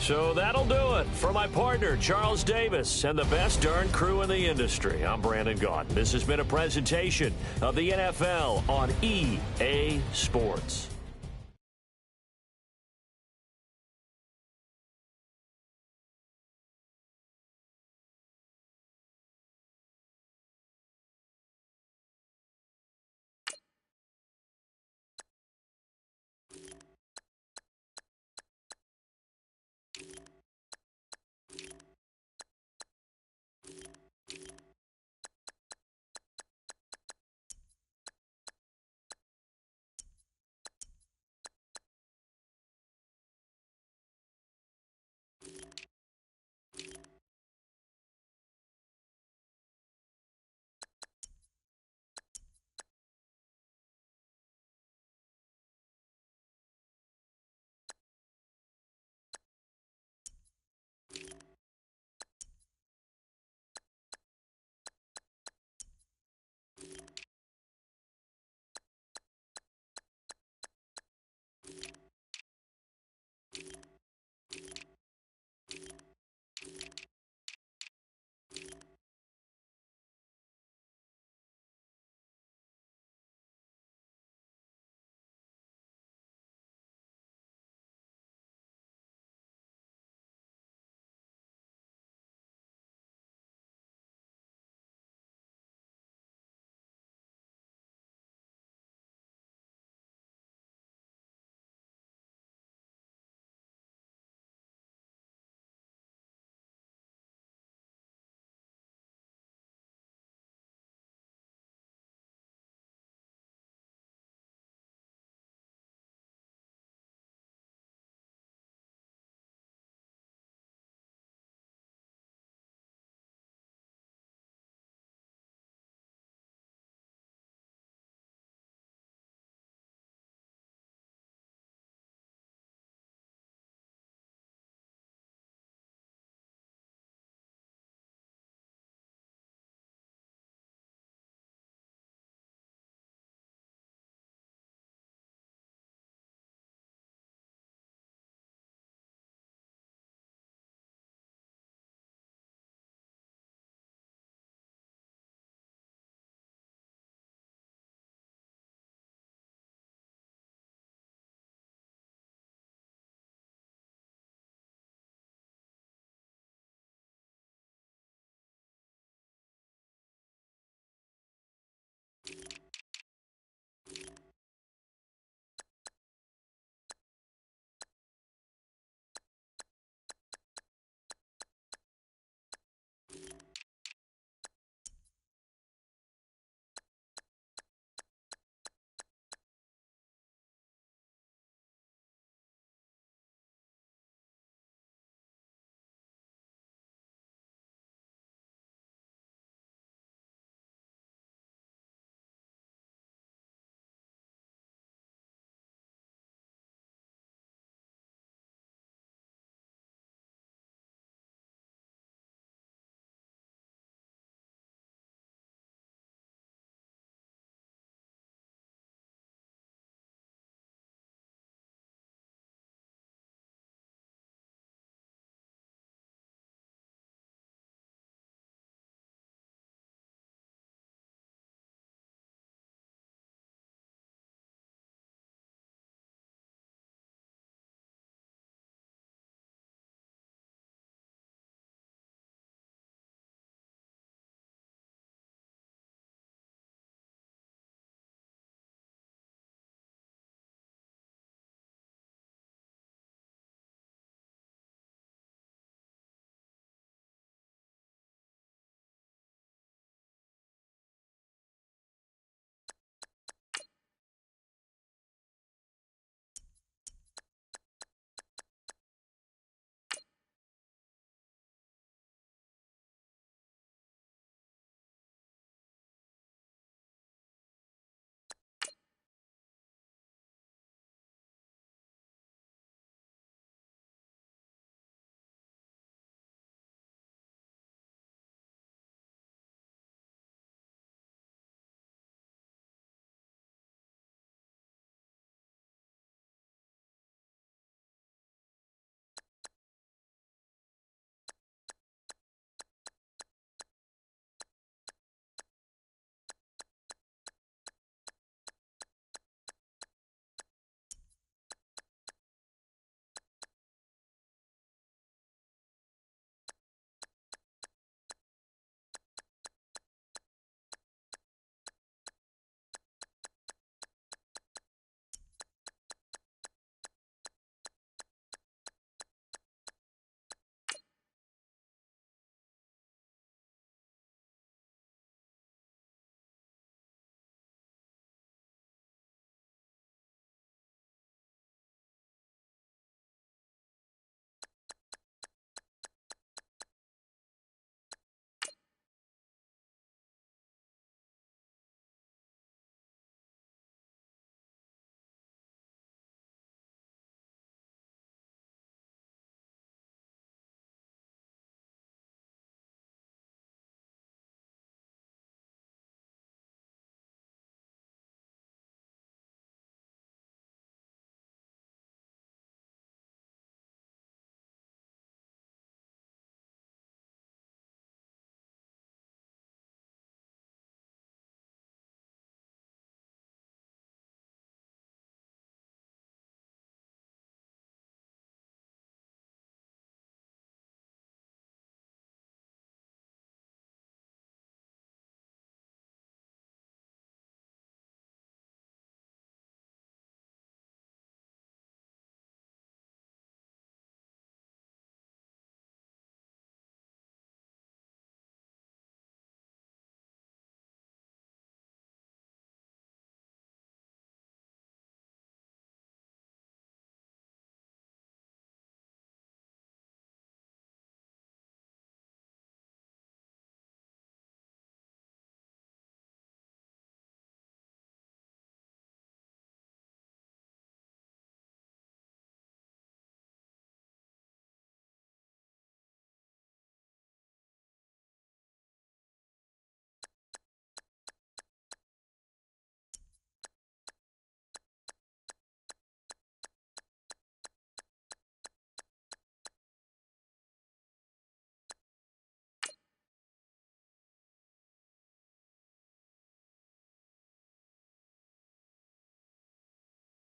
So that'll do it. For my partner, Charles Davis, and the best darn crew in the industry, I'm Brandon Gaudin. This has been a presentation of the NFL on EA Sports.